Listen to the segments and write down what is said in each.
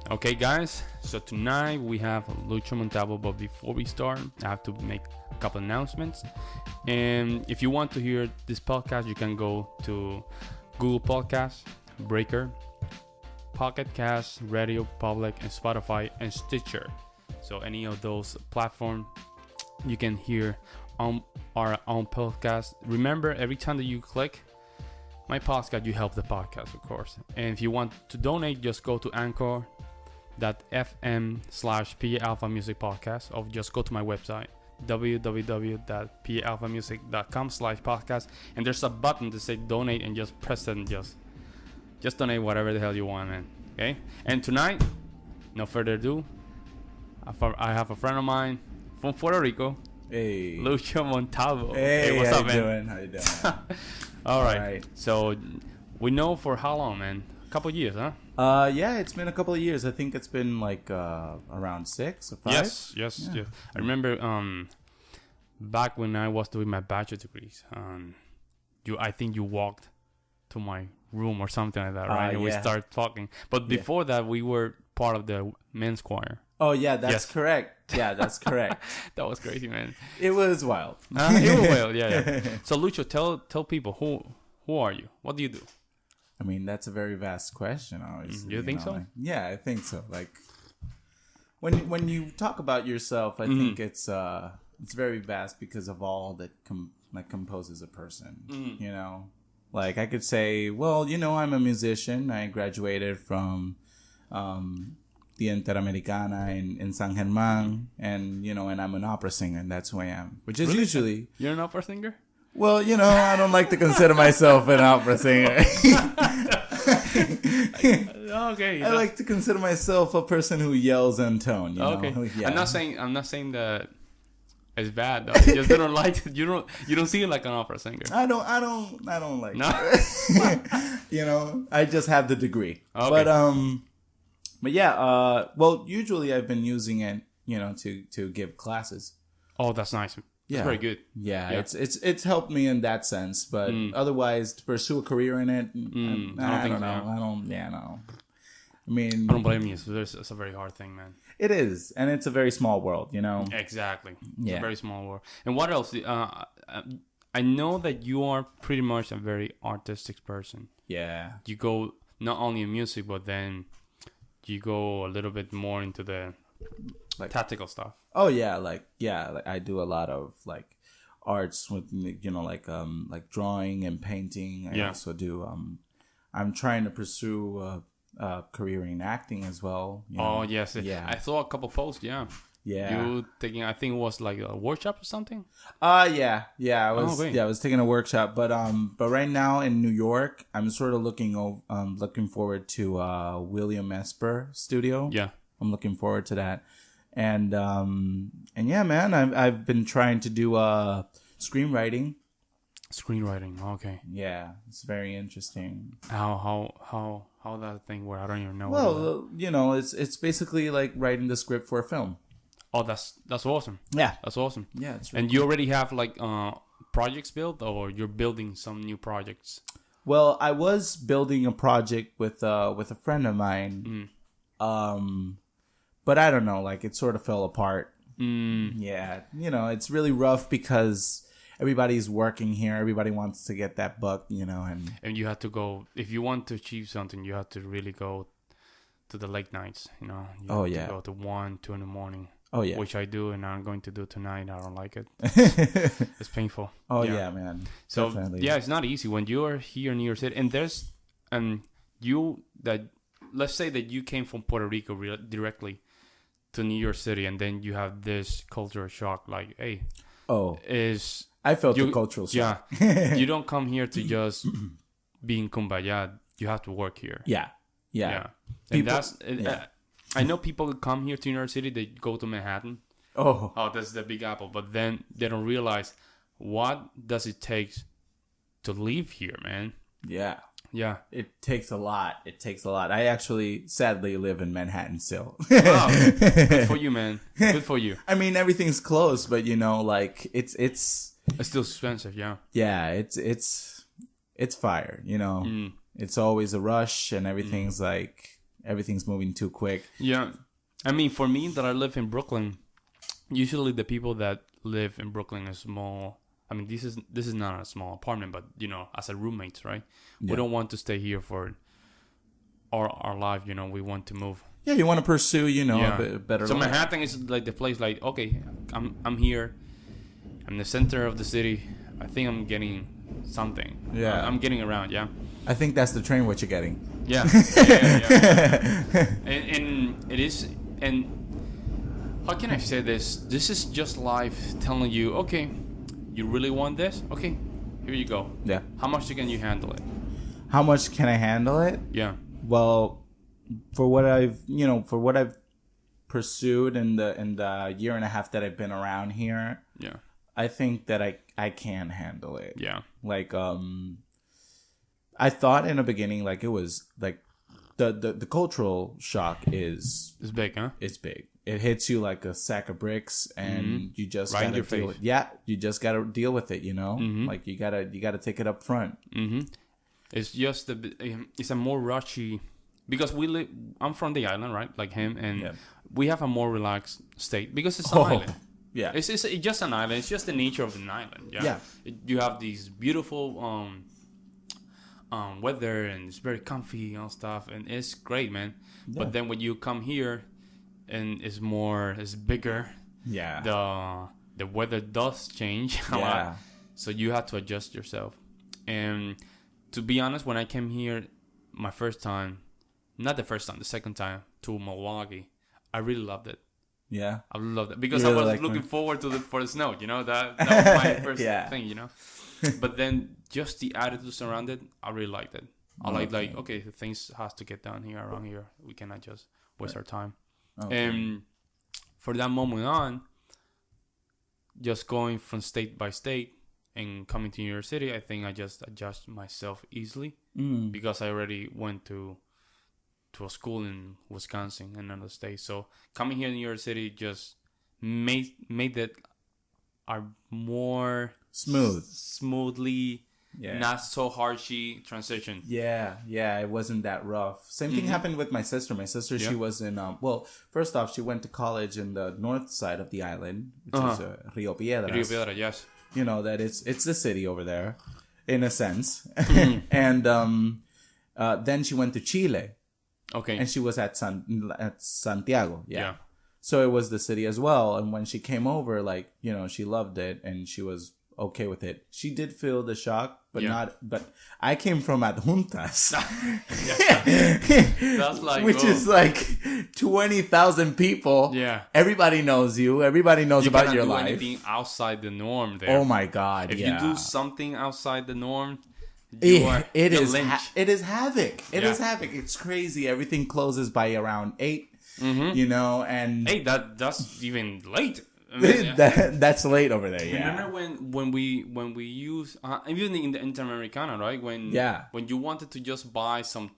Okay, guys, so tonight we have Lucho Montalvo, but before we start, I have to make a couple announcements. And if you want to hear this podcast, you can go to Google Podcasts, Breaker, Pocket Cast, Radio Public, and Spotify, and Stitcher. So any of those platforms, you can hear on our own podcast. Remember, every time that you click my podcast, you help the podcast, of course. And if you want to donate, just go to anchor.fm/PAlpha Music Podcast, or just go to my website www.palphamusic.com/podcast, and there's a button to say donate, and just press it and just donate whatever the hell you want, man. Okay? And tonight, no further ado, I have a friend of mine from Puerto Rico. Hey, Lucho Montalvo. Hey, what's how up, you man? doing? How you doing? All right. So we know for how long, man? A couple years, huh? Yeah, it's been a couple of years. I think it's been like around 6 or 5. Yes. Yeah. I remember back when I was doing my bachelor degrees. I think you walked to my room or something like that, right? And we started talking. But before that, we were part of the men's choir. Oh yeah, that's correct. Yeah, that's correct. That was crazy, man. It was wild. It was wild, yeah. So Lucho, tell people who are you? What do you do? I mean, that's a very vast question. Always. You think so? Like, yeah, I think so. Like when you talk about yourself, I think it's very vast because of all that composes a person. You know, like I could say, well, I'm a musician. I graduated from the Interamericana in San Germán, and and I'm an opera singer, and that's who I am. Which is usually you're an opera singer. Well, I don't like to consider myself an opera singer. Okay. I like to consider myself a person who yells in tone. Okay. Yeah. I'm not saying that it's bad though. You just don't like it. You don't see it like an opera singer. I don't like No? it. I just have the degree. Okay. But yeah, well, usually I've been using it, to give classes. Oh, that's nice. Yeah. It's very good. Yeah, it's helped me in that sense, but otherwise to pursue a career in it, I don't know. No. I mean, I don't blame you. It's a very hard thing, man. It is, and it's a very small world, Exactly. It's Yeah. a very small world. And what else? I know that you are pretty much a very artistic person. Yeah. You go not only in music, but then you go a little bit more into the tactical stuff. Oh yeah, like I do a lot of arts with like drawing and painting. I also do I'm trying to pursue a career in acting as well. Oh yes, yeah. I saw a couple posts. Yeah. You taking? I think it was like a workshop or something. Yeah. I was great. I was taking a workshop, but right now in New York, I'm sort of looking forward to William Esper Studio. Yeah. I'm looking forward to that. And yeah, man, I've been trying to do screenwriting. Screenwriting, okay. Yeah, it's very interesting. How that thing where I don't even know. Well, it's basically like writing the script for a film. Oh, that's awesome. Yeah, That's awesome. yeah, it's really And you already have projects built, or you're building some new projects? Well, I was building a project with a friend of mine. But I don't know, like it sort of fell apart. Yeah, it's really rough because everybody's working here. Everybody wants to get that buck, And you have to go, if you want to achieve something, you have to really go to the late nights, You have to go to 1, 2 in the morning. Oh yeah. Which I do, and I'm going to do tonight. I don't like it. Oh It's painful. yeah, man. So Definitely. yeah, it's not easy when you are here in New York City, and there's let's say that you came from Puerto Rico directly to New York City, and then you have this cultural shock. Like, hey, I felt the cultural shock. Yeah, you don't come here to just be in kumbaya. You have to work here. Yeah. And I know people who come here to New York City, they go to Manhattan. Oh, that's the Big Apple. But then they don't realize what does it take to live here, man. Yeah. Yeah. It takes a lot. I actually, sadly, live in Manhattan still. Wow. Good for you, man. Good for you. I mean, everything's close, but it's still expensive, yeah. Yeah, it's fire, It's always a rush, and everything's everything's moving too quick. Yeah. I mean, for me that I live in Brooklyn, usually the people that live in Brooklyn is small. I mean, this is not a small apartment, but you know, as a roommates, right? Yeah. We don't want to stay here for our life. You know, we want to move. Yeah, you want to pursue, you know, a better. So life. Manhattan is like the place. Like, okay, I'm here. I'm in the center of the city. I think I'm getting something. Yeah, I'm getting around. Yeah. I think that's the train what you're getting. Yeah. And it is. And how can I say this? This is just life telling you, okay, you really want this? Okay, here you go. Yeah. How much can you handle it? How much can I handle it? Yeah. Well, for what I've pursued in the year and a half that I've been around here, yeah, I think that I can handle it. Yeah. Like I thought in the beginning like it was like the cultural shock is big, huh? It's big. It hits you like a sack of bricks, and you just right gotta in your deal face. you just gotta deal with it. You know, like you gotta take it up front. It's just it's a more rushy because I'm from the island, right? Like him, and we have a more relaxed state because it's an island. Yeah, it's just an island. It's just the nature of an island. Yeah, you have these beautiful weather, and it's very comfy and stuff, and it's great, man. Yeah. But then when you come here, and it's bigger. Yeah, the weather does change a lot, so you have to adjust yourself. And to be honest, when I came here, the second time to Milwaukee, I really loved it. Yeah, I loved it because I was looking forward for the snow. You know, that was my first thing. You know, but then just the attitude surrounded, I really liked it. I like okay, things has to get done here around here. We cannot just waste our time. Okay. And for that moment on, just going from state by state and coming to New York City, I think I just adjust myself easily because I already went to a school in Wisconsin, another state. So coming here in New York City just made that are more smoothly. Yeah. Not so harshy transition. Yeah, it wasn't that rough. Same thing happened with my sister. My sister, she was in, first off, she went to college in the north side of the island, which is Rio Piedras. Rio Piedras, yes. You know, that it's the city over there, in a sense. And then she went to Chile. Okay. And she was at Santiago. Yeah. So it was the city as well. And when she came over, like, you know, she loved it and she was okay with it. She did feel the shock, but I came from Adjuntas. That's like, which is like 20,000 people. Yeah. Everybody knows you. Everybody knows about your life. You cannot do anything outside the norm there. Oh my God. If you do something outside the norm, it is havoc. It is havoc. It's crazy. Everything closes by around 8. You know, and 8, that's even late. I mean, that's late over there. Yeah. Remember when we use even in the Interamericana, right? When you wanted to just buy some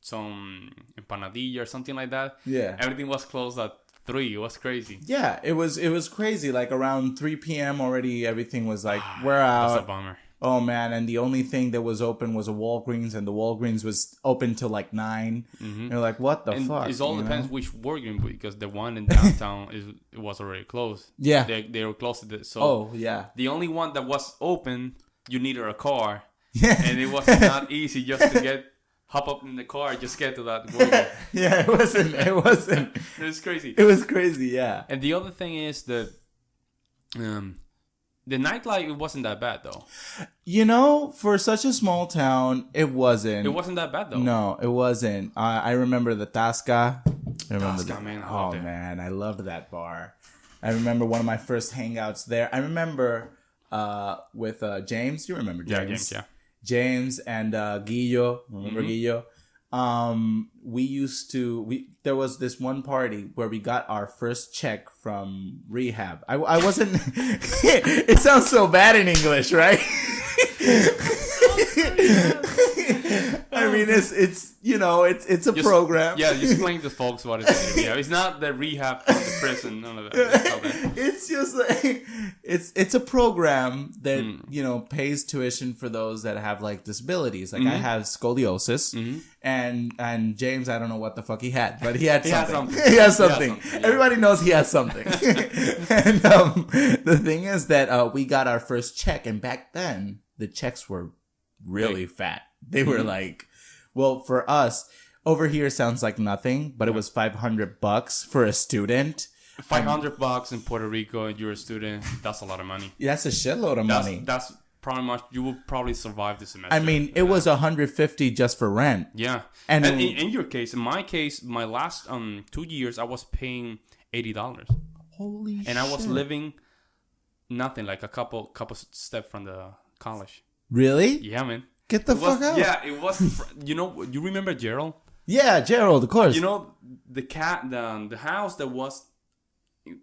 empanadilla or something like that. Yeah. Everything was closed at 3. It was crazy. Yeah, it was crazy. Like around 3 p.m. already, everything was like we're out. That's a bummer. Oh man, and the only thing that was open was a Walgreens, and the Walgreens was open till like 9. You're like, what the fuck? It all depends which Walgreens, because the one in downtown it was already closed. Yeah, they were closed. So the only one that was open, you needed a car. Yeah, and it was not easy just to hop up in the car, just get to that Walgreens. Yeah, it wasn't. It was crazy. It was crazy. Yeah. And the other thing is that the nightlife, it wasn't that bad, though. You know, for such a small town, it wasn't. It wasn't that bad, though. No, it wasn't. I remember the Tasca. Man. Man, I loved that bar. I remember one of my first hangouts there. I remember with James. You remember James? Yeah, James, yeah. James and Guillo. Remember Guillo? There was this one party where we got our first check from rehab. I wasn't, it sounds so bad in English, right? I mean, it's you know, it's a program. Yeah, just explain to folks what it is. Yeah, it's not the rehab from the prison. None of that. It's just like it's a program that you know pays tuition for those that have like disabilities. Like I have scoliosis, and James, I don't know what the fuck he had, but he had something. He has something. Yeah. Everybody knows he has something. And the thing is that we got our first check, and back then the checks were really fat. They were like, well, for us over here sounds like nothing, but it was $500 for a student. $500 in Puerto Rico, and you're a student. That's a lot of money. Yeah, that's a shitload of money. That's probably much. You will probably survive the semester. I mean, it was $150 just for rent. Yeah, and in your case, in my case, my last 2 years, I was paying $80. Holy shit! And I was living nothing, like a couple steps from the college. Really? Yeah, man. Get the fuck out. Yeah, it was. You know, you remember Gerald? Yeah, Gerald, of course. You know the house that was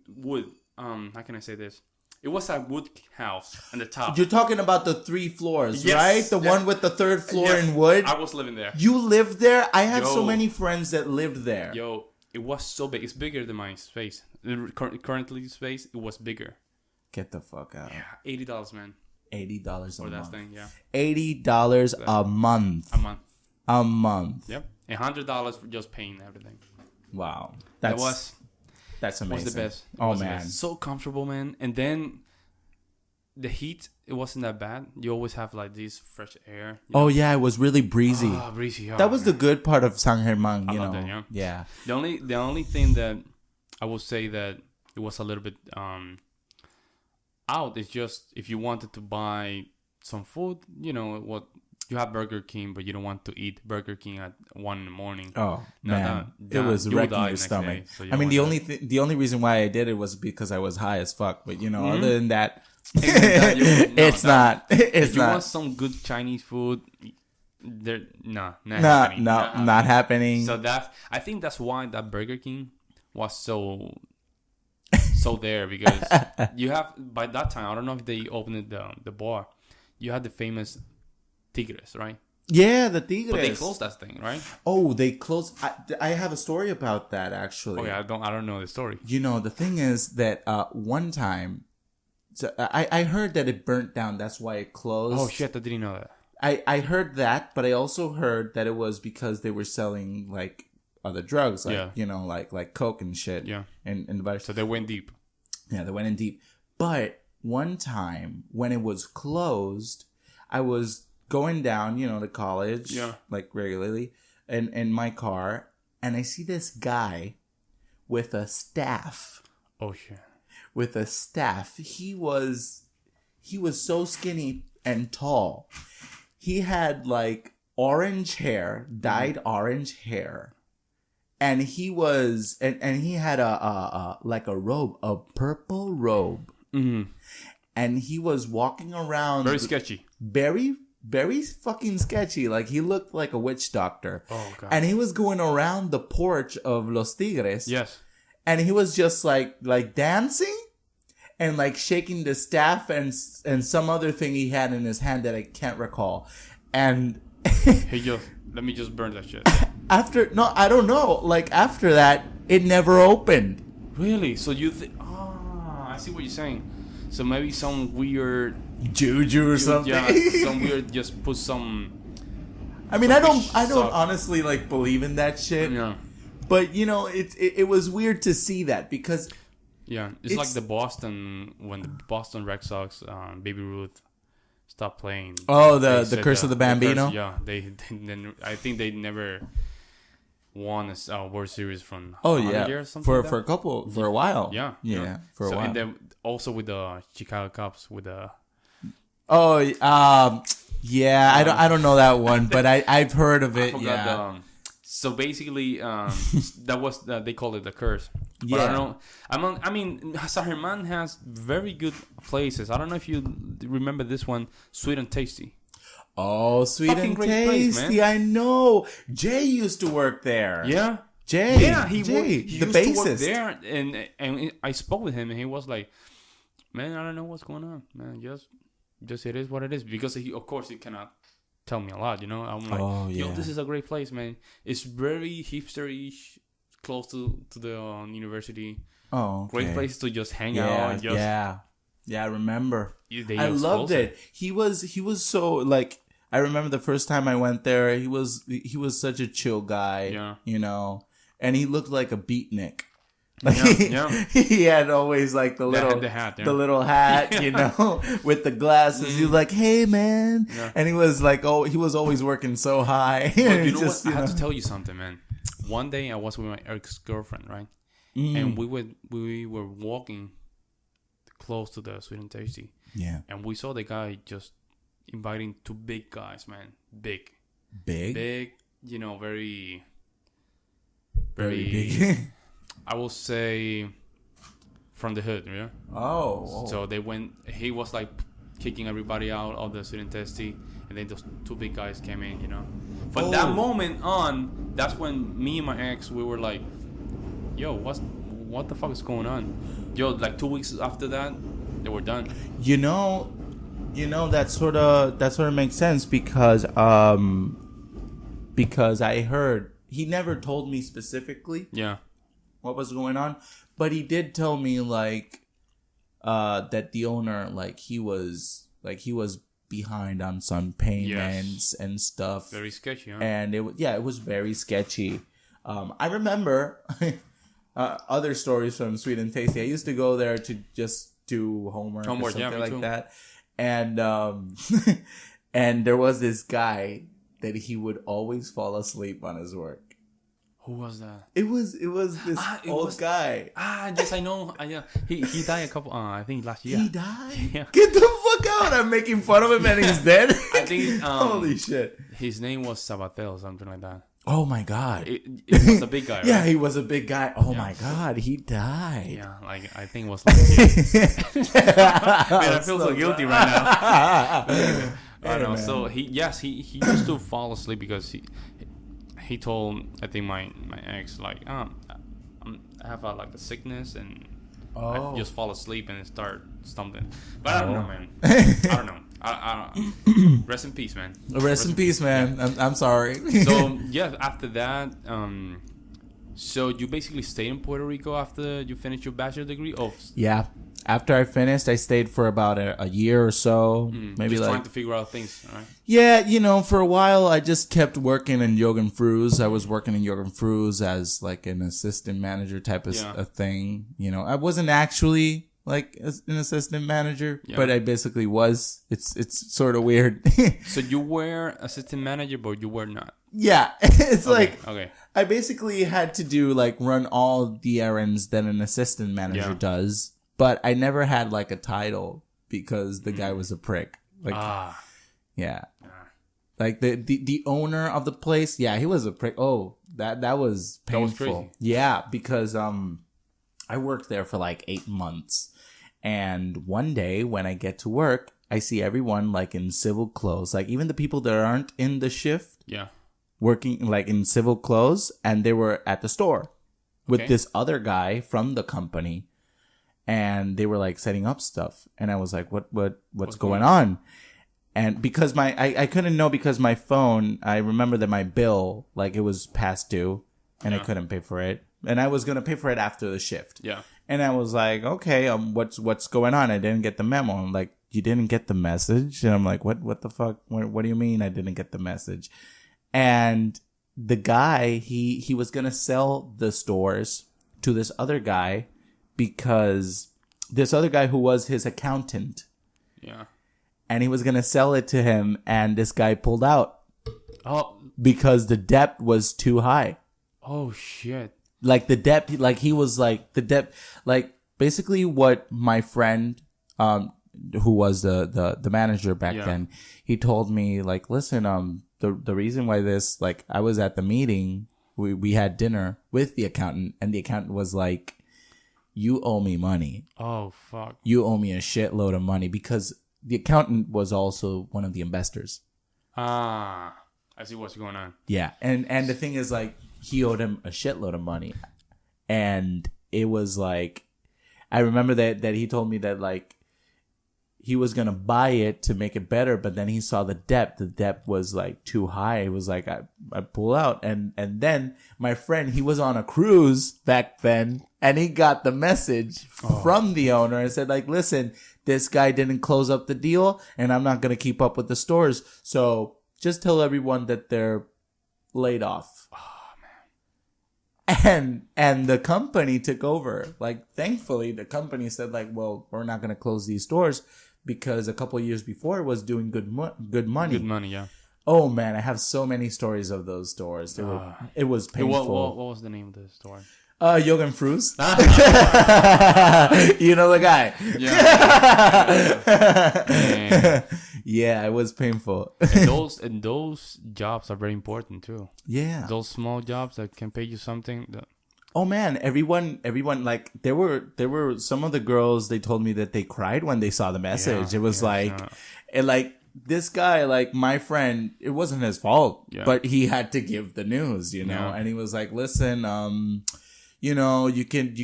wood. How can I say this? It was a wood house on the top. You're talking about the 3 floors, yes, right? The one with the 3rd floor yes, in wood. I was living there. You lived there? I have so many friends that lived there. Yo, it was so big. It's bigger than my space. Currently, space it was bigger. Get the fuck out. Yeah, $80, man. $80 a month. For that thing, yeah. $80 a month. A month. A month. Yep. $100 for just paying everything. Wow. That's amazing. Was the best. Oh man, so comfortable, man. And then the heat, it wasn't that bad. You always have like this fresh air. Oh yeah, it was really breezy. Breezy. That was the good part of San Germán. You know. That, yeah. The only thing that I will say that it was a little bit out is just if you wanted to buy some food, you know what. You have Burger King, but you don't want to eat Burger King at 1 a.m. Oh man, it was wrecking your stomach. Day, so you I mean, the only reason why I did it was because I was high as fuck. But you know, other than that, it's not. If you want some good Chinese food, not happening. So I think that's why that Burger King was so there, because you have by that time. I don't know if they opened the bar. You had the famous Tigres, right? Yeah, the Tigres. But they closed that thing, right? Oh, they closed. I have a story about that actually. Okay, I don't know the story. You know, the thing is that one time, so I heard that it burnt down. That's why it closed. Oh shit! I didn't know that. I heard that, but I also heard that it was because they were selling like other drugs, like you know, like coke and shit. Yeah, and the so they went deep. Yeah, they went in deep. But one time when it was closed, I was going down, you know, to college, like regularly, in my car, and I see this guy with a staff. Oh shit! With a staff, he was so skinny and tall. He had like orange hair, dyed orange hair, and he was and he had a like a robe, a purple robe, and he was walking around. Very sketchy. Very fucking sketchy. Like he looked like a witch doctor. Oh god. And he was going around the porch of Los Tigres. Yes. And he was just like dancing and like shaking the staff and some other thing he had in his hand that I can't recall. And let me just burn that shit. I don't know. Like after that, it never opened. Really? So you think? I see what you're saying. So maybe some weird juju or something. Yeah, some weird. Just put some. I mean, I don't honestly like believe in that shit. Yeah. But you know, it was weird to see that because. Yeah, it's like the Boston when the Boston Red Sox, Baby Ruth, stopped playing. Oh, the Curse of the Bambino. They I think they never won a World Series from. Oh yeah, years, for like for a while. Yeah, for a while. And then also with the Chicago Cubs with the. Oh, yeah. I don't know that one, but I've heard of it. So basically, that was they call it the curse. But I don't know. I mean, San Germán has very good places. I don't know if you remember this one, Sweet and Tasty. Oh, Sweet Fucking and great Tasty! place, I know. Jay used to work there. Yeah, Jay. Yeah, he the used bassist. to work there, and I spoke with him, and he was like, "Man, I don't know what's going on, man. Just it is what it is." Because of course, he cannot tell me a lot. I'm like, yo, this is a great place, man. It's very hipster-ish, close to the university. Oh, okay. Great place to just hang out. And just, I remember. I loved it. He was so like. I remember the first time I went there. He was such a chill guy. Yeah. And he looked like a beatnik. Like he had always like the little hat, the little hat, with the glasses. He was like, "Hey, man," and he was like, "Oh, he was always working so high." Well, you know what? I have to tell you something, man. One day I was with my ex-girlfriend, right, and we were walking close to the Sweet and Tasty, and we saw the guy just inviting two big guys, man, big, very big. I will say from the hood, yeah. Oh. So they went. He was like kicking everybody out of the Sweet and Tasty, and then those two big guys came in, From that moment on, that's when me and my ex, we were like, "Yo, what the fuck is going on?" Yo, like 2 weeks after that, they were done. That sort of makes sense because I heard he never told me specifically. Yeah. What was going on, but he did tell me like that the owner he was behind on some payments and stuff. Very sketchy, huh? And it was very sketchy. I remember other stories from Sweet and Tasty. I used to go there to just do homework or something like that, and and there was this guy that he would always fall asleep on his work. Who was that? It was this old guy. Yes, I know. Yeah, he died a couple. I think last year. He died. Yeah. Get the fuck out! I'm making fun of him and he's dead. I think. Holy shit! His name was Sabatel or something like that. Oh my god! It was a big guy. Right? Yeah, he was a big guy. Oh my god, he died. Yeah, like I think it was last year. Man, I feel so guilty right now. I don't know. So he used to fall asleep because he told, I think my ex, like, I have a sickness and I just fall asleep and start stumbling. But I don't know, man. I don't know. Rest in peace, man. Rest in peace, man. Yeah. I'm sorry. So yeah, after that, so you basically stayed in Puerto Rico after you finished your bachelor degree? Yeah. After I finished, I stayed for about a year or so. Maybe just trying to figure out things, right? Yeah, for a while, I just kept working in Jorgen Fruz. I was working in Jorgen Fruz as like an assistant manager type of a thing. I wasn't actually like an assistant manager, but I basically was. It's sort of weird. So you were assistant manager, but you were not. Yeah, it's okay. I basically had to do run all the errands that an assistant manager does. But I never had a title because the guy was a prick. Yeah. Like the owner of the place, he was a prick. Oh, that was painful. That was crazy. Yeah, because I worked there for 8 months. And one day when I get to work, I see everyone in civil clothes. Even the people that aren't in the shift. Yeah. Working in civil clothes, and they were at the store with this other guy from the company. And they were setting up stuff, and I was like, "What's going on?" And because I couldn't know because my phone, I remember that my bill it was past due, and I couldn't pay for it, and I was gonna pay for it after the shift. Yeah. And I was like, "Okay, what's going on?" I didn't get the memo. I'm like, "You didn't get the message?" And I'm like, "What the fuck? What do you mean I didn't get the message?" And the guy, he was gonna sell the stores to this other guy. Because this other guy who was his accountant. Yeah. And he was going to sell it to him, and this guy pulled out. Oh. Because the debt was too high. Oh, shit. The debt, he was the debt, basically what my friend, who was the manager back then, he told me, listen, the reason why this, I was at the meeting, we had dinner with the accountant, and the accountant was like, you owe me money. Oh, fuck. You owe me a shitload of money because the accountant was also one of the investors. I see what's going on. Yeah. And the thing is, he owed him a shitload of money. And it was I remember that he told me that, he was gonna buy it to make it better, but then he saw the debt. The debt was like too high. It was like I pull out, and then my friend, he was on a cruise back then, and he got the message from the owner and said like, listen, this guy didn't close up the deal, and I'm not gonna keep up with the stores, so just tell everyone that they're laid off. And the company took over. Like, thankfully, the company said, like, well, we're not going to close these stores because a couple of years before it was doing good money. Good money, yeah. Oh, man, I have so many stories of those stores. It was painful. What was the name of the store? Yogan Frus. You know the guy. Yeah. Yeah, it was painful. And those jobs are very important too. Yeah. Those small jobs that can pay you something. Oh man, everyone, like there were some of the girls, they told me that they cried when they saw the message. It was like this guy, like my friend, it wasn't his fault, but he had to give the news, you know, and he was like, listen, you know, you can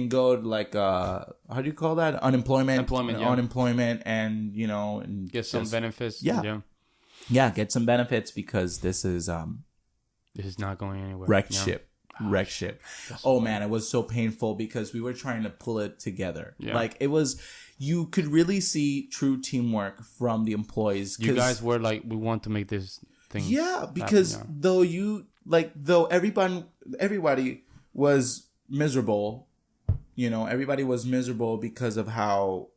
go to like how do you call that? Unemployment, and you know, and get some benefits. Yeah, get some benefits because this is not going anywhere. Wreck ship. Oh man, it was so painful because we were trying to pull it together. Like it was, you could really see true teamwork from the employees. You guys were like, we want to make this thing. Yeah, because though everybody was miserable, you know, everybody was miserable because of how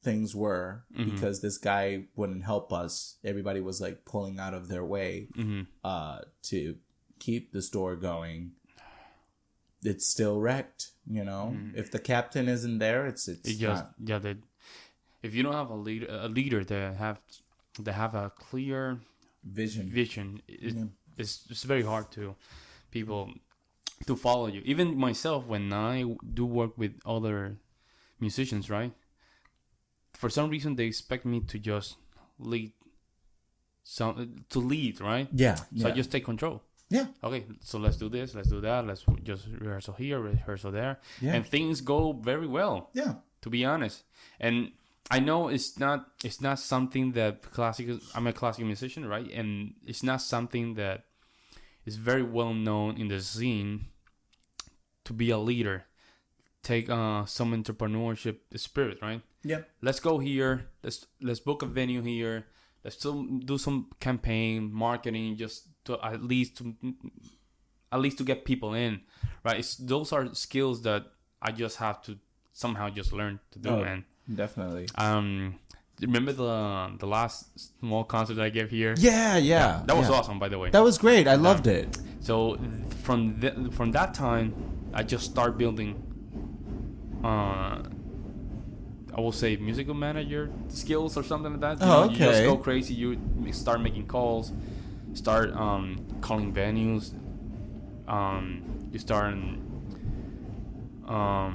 things were, because this guy wouldn't help us. Everybody was like pulling out of their way to keep the store going. It's still wrecked, you know. If the captain isn't there, it's not. If you don't have a leader that have a clear vision, it's very hard to people to follow you. Even myself, when I do work with other musicians, right? For some reason, they expect me to just lead, right? Yeah. So I just take control. Yeah. Okay, so let's do this, let's do that, let's just rehearsal here, rehearsal there. Yeah. And things go very well. Yeah. To be honest. And I know it's not something that I'm a classical musician, right? And it's not something that is very well known in the scene to be a leader. Take some entrepreneurship spirit, right? Yeah. Let's go here. Let's book a venue here. Let's still do some campaign marketing, just to at least to get people in, right? Those are skills that I just have to somehow just learn to do, man. Definitely. Remember the last small concert I gave here? Yeah. That was awesome, by the way. That was great. I loved it. So from that time, I just start building. I will say musical manager skills or something like that. Okay. You just go crazy. You start making calls, start calling venues. You start. I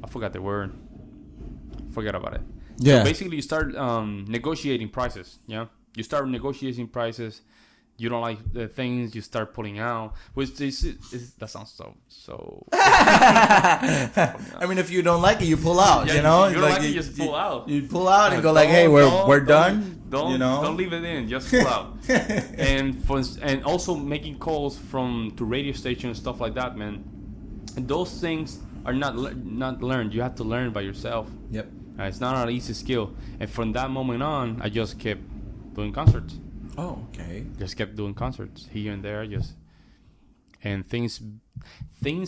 forgot the word. Forget about it. Yeah. So basically, you start negotiating prices. Yeah. You start negotiating prices. You don't like the things, you start pulling out. Which that sounds so. I mean, if you don't like it, you pull out. You know, you don't like it, you just pull out. You pull out and go like, "Hey, we're done." Don't leave it in. Just pull out. and also making calls to radio stations and stuff like that, man. And those things are not learned. You have to learn by yourself. Yep. It's not an easy skill. And from that moment on, I just kept doing concerts. Oh, okay. Just kept doing concerts here and there, and things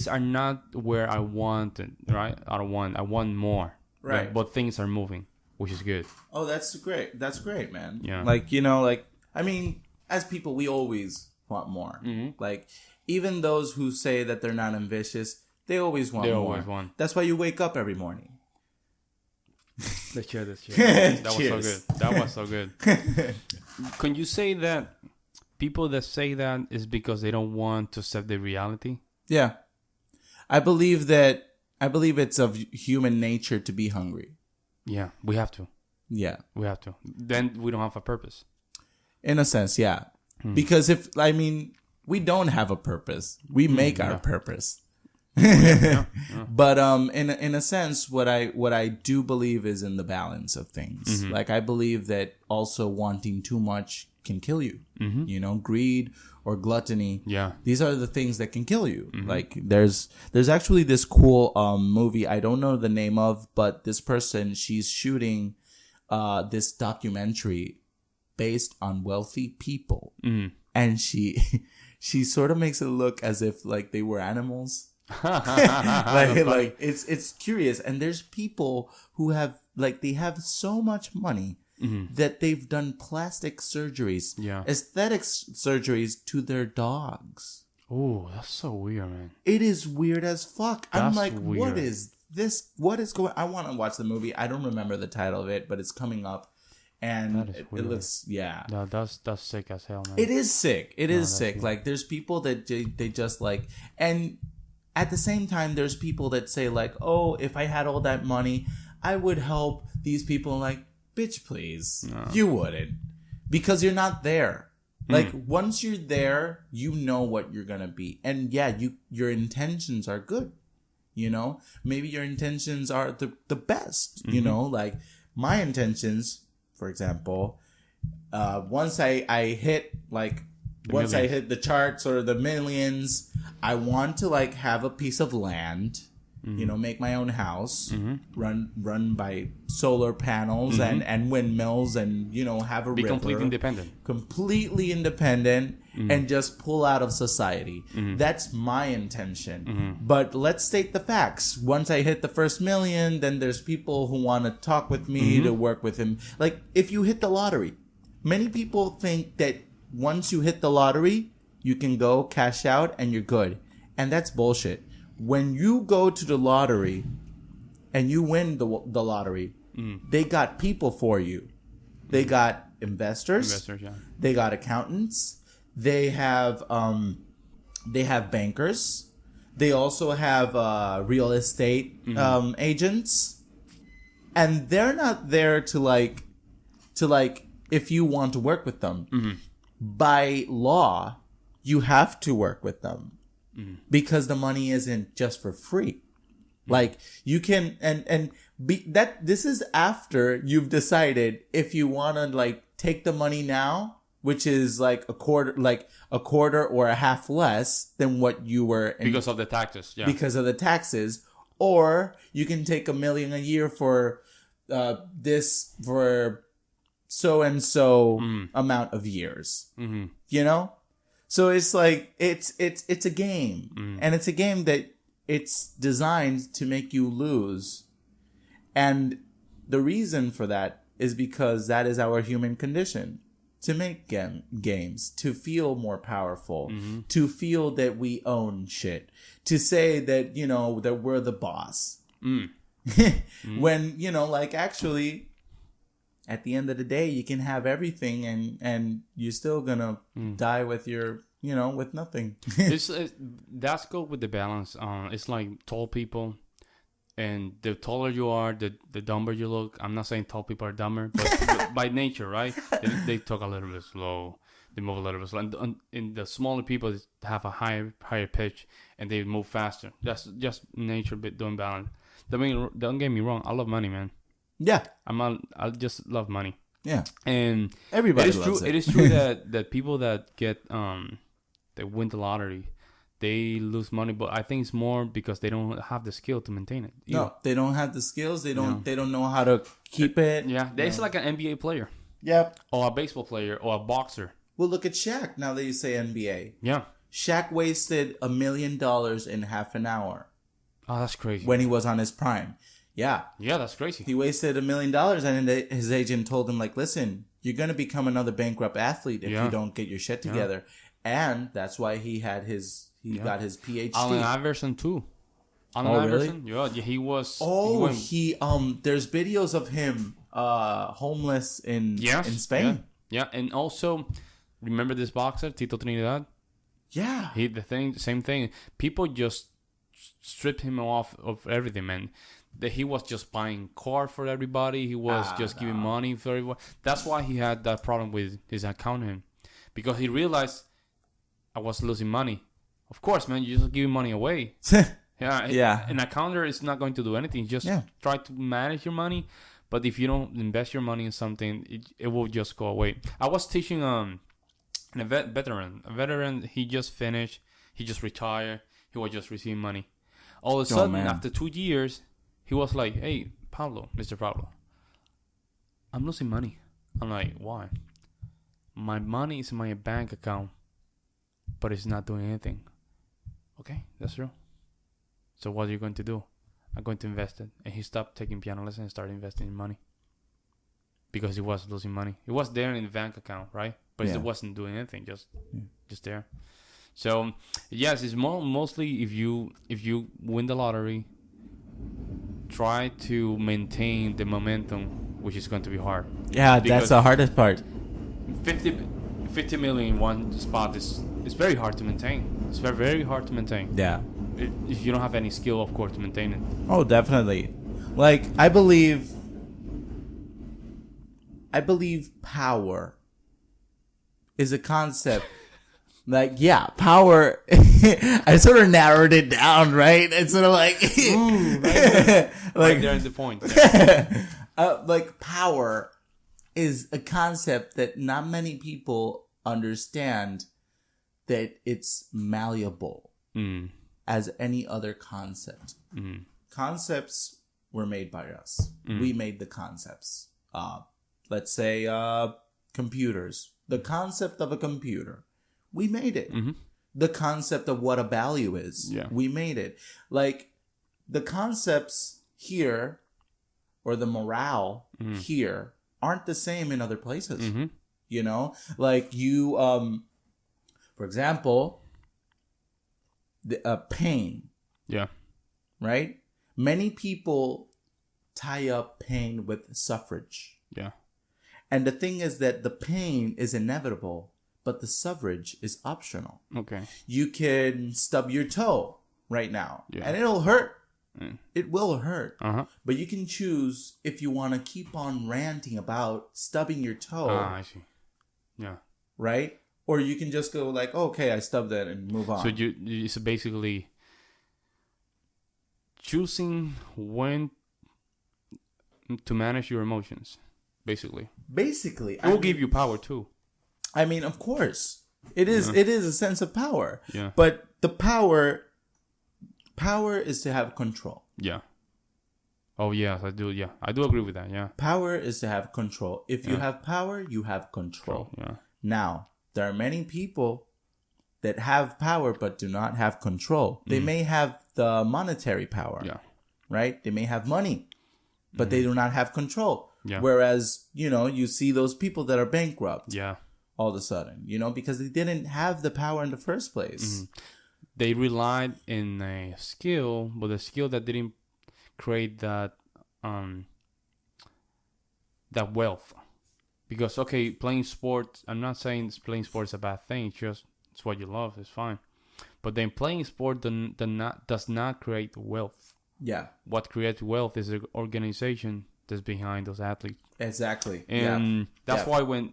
are not where I wanted, right? I want more, right? But things are moving, which is good. Oh, that's great. That's great, man. Yeah. Like, you know, like, I mean, as people, we always want more. Mm-hmm. Like, even those who say that they're not ambitious, they always want more. Always want. That's why you wake up every morning. Let's cheer. That was so good. Can you say that people that say that is because they don't want to accept the reality? Yeah. I believe it's of human nature to be hungry. Yeah, we have to. Yeah. We have to. Then we don't have a purpose. In a sense, yeah. Because we don't have a purpose. We make our purpose. But in a sense, what I do believe is in the balance of things. Like I believe that also wanting too much can kill you. You know, greed or gluttony. Yeah, these are the things that can kill you. Like there's actually this cool movie I don't know the name of, but this person, she's shooting this documentary based on wealthy people, and she sort of makes it look as if like they were animals. like it's curious, and there's people who have like they have so much money that they've done plastic surgeries, aesthetic surgeries to their dogs. Oh, that's so weird, man. It is weird as fuck. I'm That's like, weird. what is this? What is going? I want to watch the movie. I don't remember the title of it, but it's coming up, and it looks That's sick as hell, man. It is sick. It is sick. Weird. Like there's people that they just like, and at the same time, there's people that say like, oh, if I had all that money, I would help these people. Like, bitch, please, you wouldn't, because you're not there. Like once you're there, you know what you're gonna be, and your intentions are good. You know, maybe your intentions are the best. You know, like my intentions, for example, once I hit like once I hit the charts or the millions, I want to like have a piece of land. You know, make my own house, run by solar panels and windmills, and you know, have a river. Completely independent, and just pull out of society. That's my intention. But let's state the facts. Once I hit the first million, then there's people who want to talk with me, to work with him. Like if you hit the lottery, many people think that once you hit the lottery, you can go cash out and you're good, and that's bullshit. When you go to the lottery and you win the lottery, they got people for you. They got investors. They got accountants. They have bankers. They also have real estate agents, and they're not there to like if you want to work with them. By law, you have to work with them. Because the money isn't just for free. Like you can and be that this is after you've decided if you want to like take the money now, which is like a quarter or a half less than what you were because of the taxes. Yeah. Because of the taxes, or you can take $1 million a year for for so and so amount of years. You know? So it's like it's a game, and it's a game that it's designed to make you lose, and the reason for that is because that is our human condition, to make games, to feel more powerful, to feel that we own shit, to say that you know that we're the boss, when you know like actually. At the end of the day, you can have everything, and you're still gonna die with your, you know, with nothing. That's good with the balance. It's like tall people, and the taller you are, the dumber you look. I'm not saying tall people are dumber, but by nature, right? They talk a little bit slow. They move a little bit slow. And the smaller people have a higher pitch, and they move faster. That's just nature doing balance. Don't get me wrong. I love money, man. Yeah, I just love money. Yeah, and everybody loves it. It is true that people that get that win the lottery, they lose money, but I think it's more because they don't have the skill to maintain it. No, they don't have the skills. They don't know how to keep it. Yeah, it's like an NBA player. Yep. Or a baseball player or a boxer. Well, look at Shaq. Now that you say NBA, yeah, Shaq wasted $1 million in half an hour. Oh, that's crazy. When he was on his prime. Yeah, that's crazy. He wasted $1 million, and then his agent told him, like, listen, you're going to become another bankrupt athlete if you don't get your shit together. And that's why he got his PhD. Allen Iverson, too. Really? Yeah, he was... there's videos of him homeless in Spain. Yeah, and also, remember this boxer, Tito Trinidad? Yeah. Same thing. People just stripped him off of everything, man. That he was just buying car for everybody. He was giving money for everyone. That's why he had that problem with his accountant, because he realized I was losing money. Of course, man, you're just giving money away. Yeah. An accountant is not going to do anything. Just try to manage your money. But if you don't invest your money in something, it will just go away. I was teaching a veteran. A veteran, he just finished. He just retired. He was just receiving money. All of a sudden, after 2 years, he was like, hey, Mr. Pablo, I'm losing money. I'm like, why? My money is in my bank account, but it's not doing anything. Okay, that's true. So what are you going to do? I'm going to invest it. And he stopped taking piano lessons and started investing in money. Because he was losing money. It was there in the bank account, right? But it wasn't doing anything, just there. So yes, it's mostly if you win the lottery, try to maintain the momentum, which is going to be hard. Yeah, that's the hardest part. 50 million in one spot is very hard to maintain. It's very, very hard to maintain. Yeah. If you don't have any skill, of course, to maintain it. Oh, definitely. Like, I believe power is a concept. Like, power. I sort of narrowed it down, right? It's sort of like, like there's the point. Like, power is a concept that not many people understand, that it's malleable as any other concept. Concepts were made by us. We made the concepts. Let's say computers. The concept of a computer, we made it. The concept of what a value is, we made it. Like, the concepts here, or the morale here, aren't the same in other places. You know, like you, for example, the pain. Yeah. Right? Many people tie up pain with suffrage. Yeah. And the thing is that the pain is inevitable, but the suffrage is optional. Okay. You can stub your toe right now, and it'll hurt. It will hurt. But you can choose if you want to keep on ranting about stubbing your toe. I see. Yeah. Right? Or you can just go like, oh, okay, I stubbed that, and move on. So it's basically choosing when to manage your emotions. Basically, it will give you power too. I mean, of course, it is. It is a sense of power. Yeah. But the power is to have control. Yeah. Oh yes, I do. Yeah, I do agree with that. Yeah. Power is to have control. If you have power, you have control. Yeah. Now, there are many people that have power but do not have control. They may have the monetary power. Yeah. Right. They may have money, but they do not have control. Yeah. Whereas, you see those people that are bankrupt. Yeah. All of a sudden, because they didn't have the power in the first place. They relied in a skill, but a skill that didn't create that wealth. Because playing sports, I'm not saying playing sports is a bad thing. It's what you love. It's fine. But then playing sport does not create wealth. Yeah. What creates wealth is an organization that's behind those athletes. Exactly. And that's why when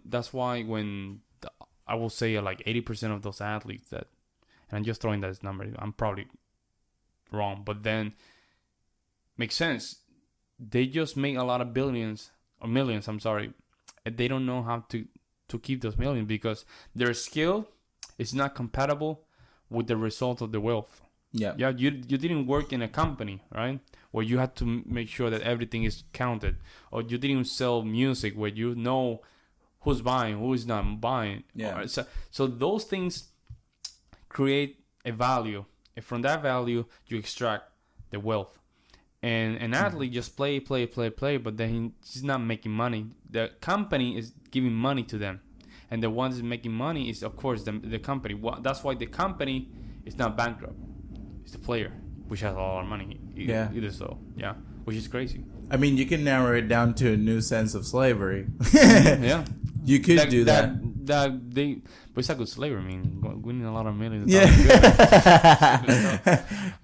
I will say like 80% of those athletes and I'm just throwing that number, I'm probably wrong, but then makes sense. They just make a lot of millions, and they don't know how to keep those millions because their skill is not compatible with the result of the wealth. Yeah. Yeah. You didn't work in a company, right? Where you had to make sure that everything is counted, or you didn't sell music where you know who's buying, who is not buying. Yeah. So those things create a value, and from that value you extract the wealth. And an athlete just play, but then he's not making money. The company is giving money to them, and the ones making money is of course the company. That's why the company is not bankrupt. It's the player, which has a lot of money. Which is crazy. I mean, you can narrow it down to a new sense of slavery. Yeah, you could do that. But it's not good slavery. I mean, winning a lot of millions. Yeah,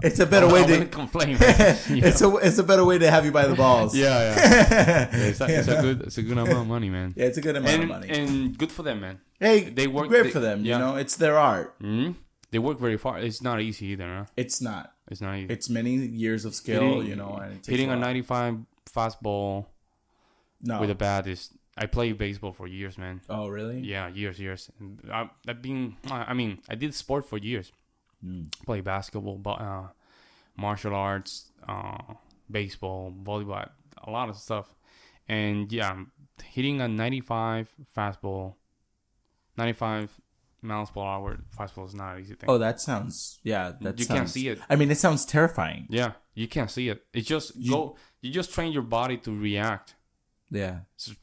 it's a better way to complain. It's a better way to have you by the balls. It's a good amount of money, man. Yeah, it's a good amount of money, and good for them, man. Hey, they work great for them. Yeah. It's their art. They work very far. It's not easy either, huh? It's not. It's not easy. It's many years of skill, you know. And it takes hitting a a lot. 95 fastball No. with a bat is... I played baseball for years, man. Oh, really? Yeah, years. And I've been... I mean, I did sport for years. Play basketball, martial arts, baseball, volleyball, a lot of stuff. And yeah, hitting a 95 fastball, 95 miles per hour fastball is not an easy thing. Oh, that sounds... Yeah, can't see it. I mean, it sounds terrifying. Yeah, you can't see it. It's just you just train your body to react. Yeah. So,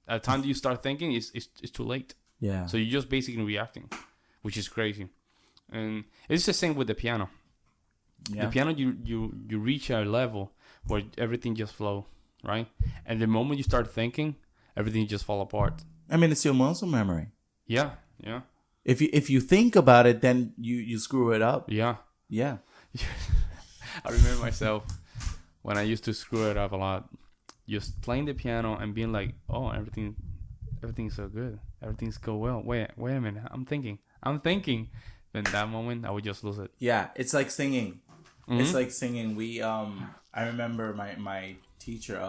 at the time that you start thinking, it's too late. Yeah. So you're just basically reacting, which is crazy. And it's the same with the piano. Yeah. The piano, you reach a level where everything just flow, right? And the moment you start thinking, everything just fall apart. I mean, it's your muscle memory. Yeah. If you think about it, then you screw it up. Yeah. Yeah. I remember myself when I used to screw it up a lot, just playing the piano and being like, oh, everything's so good. Everything's go well. Wait a minute. I'm thinking. In that moment, I would just lose it. Yeah, it's like singing. Mm-hmm. It's like singing. We I remember my teacher,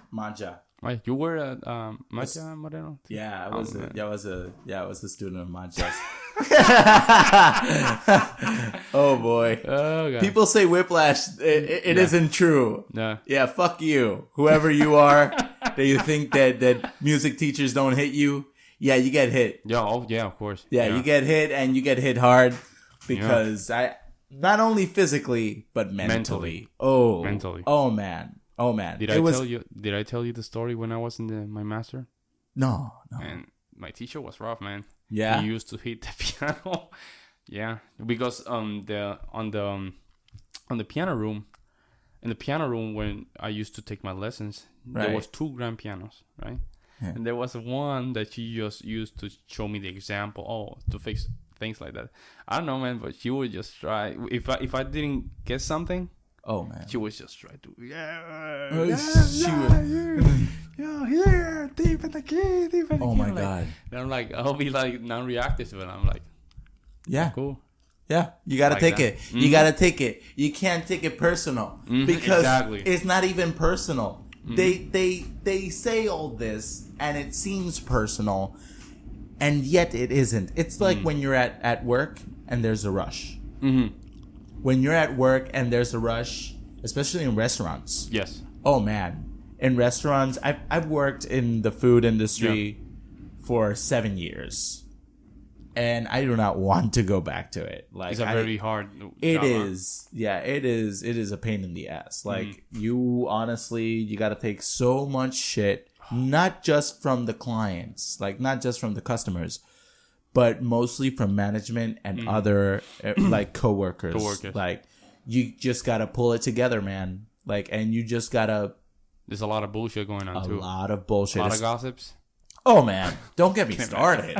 Manja. Right, you were a Manja Moreno? Yeah, I was a student of Manja's. Oh boy. Oh, God. People say whiplash. It isn't true. Yeah. Yeah, fuck you. Whoever you are, that you think that music teachers don't hit you. Yeah, you get hit. Yeah, of course. Yeah, you get hit, and you get hit hard because not only physically but mentally. Oh, mentally. Oh man. Did I tell you the story when I was in my master? No. And my teacher was rough, man. Yeah. He used to hit the piano. Yeah, because on the piano room, in the piano room when I used to take my lessons, there was 2 grand pianos, right? Yeah. And there was one that she just used to show me the example, to fix things like that. I don't know, man, but she would just try. If I didn't get something, oh man, she would just try to here, deep in the key, deep in the key. Oh my God! And I'm like, I'll be like non-reactive to it. I'm like, yeah, cool. Yeah, you gotta take it. Mm-hmm. You gotta take it. You can't take it personal because it's not even personal. Mm-hmm. They say all this and it seems personal, and yet it isn't. It's like when you're at work and there's a rush. Mm-hmm. When you're at work and there's a rush, especially in restaurants. Yes. Oh man, in restaurants, I've worked in the food industry for 7 years. And I do not want to go back to it. Like, it's a very hard job. It is. Yeah, it is. It is a pain in the ass. Like, you got to take so much shit, not just from the clients, like, not just from the customers, but mostly from management and other, like, coworkers. Like, you just got to pull it together, man. Like, and you just got to... There's a lot of bullshit going on, too. A lot of bullshit. A lot of gossips. Oh man, don't get me started.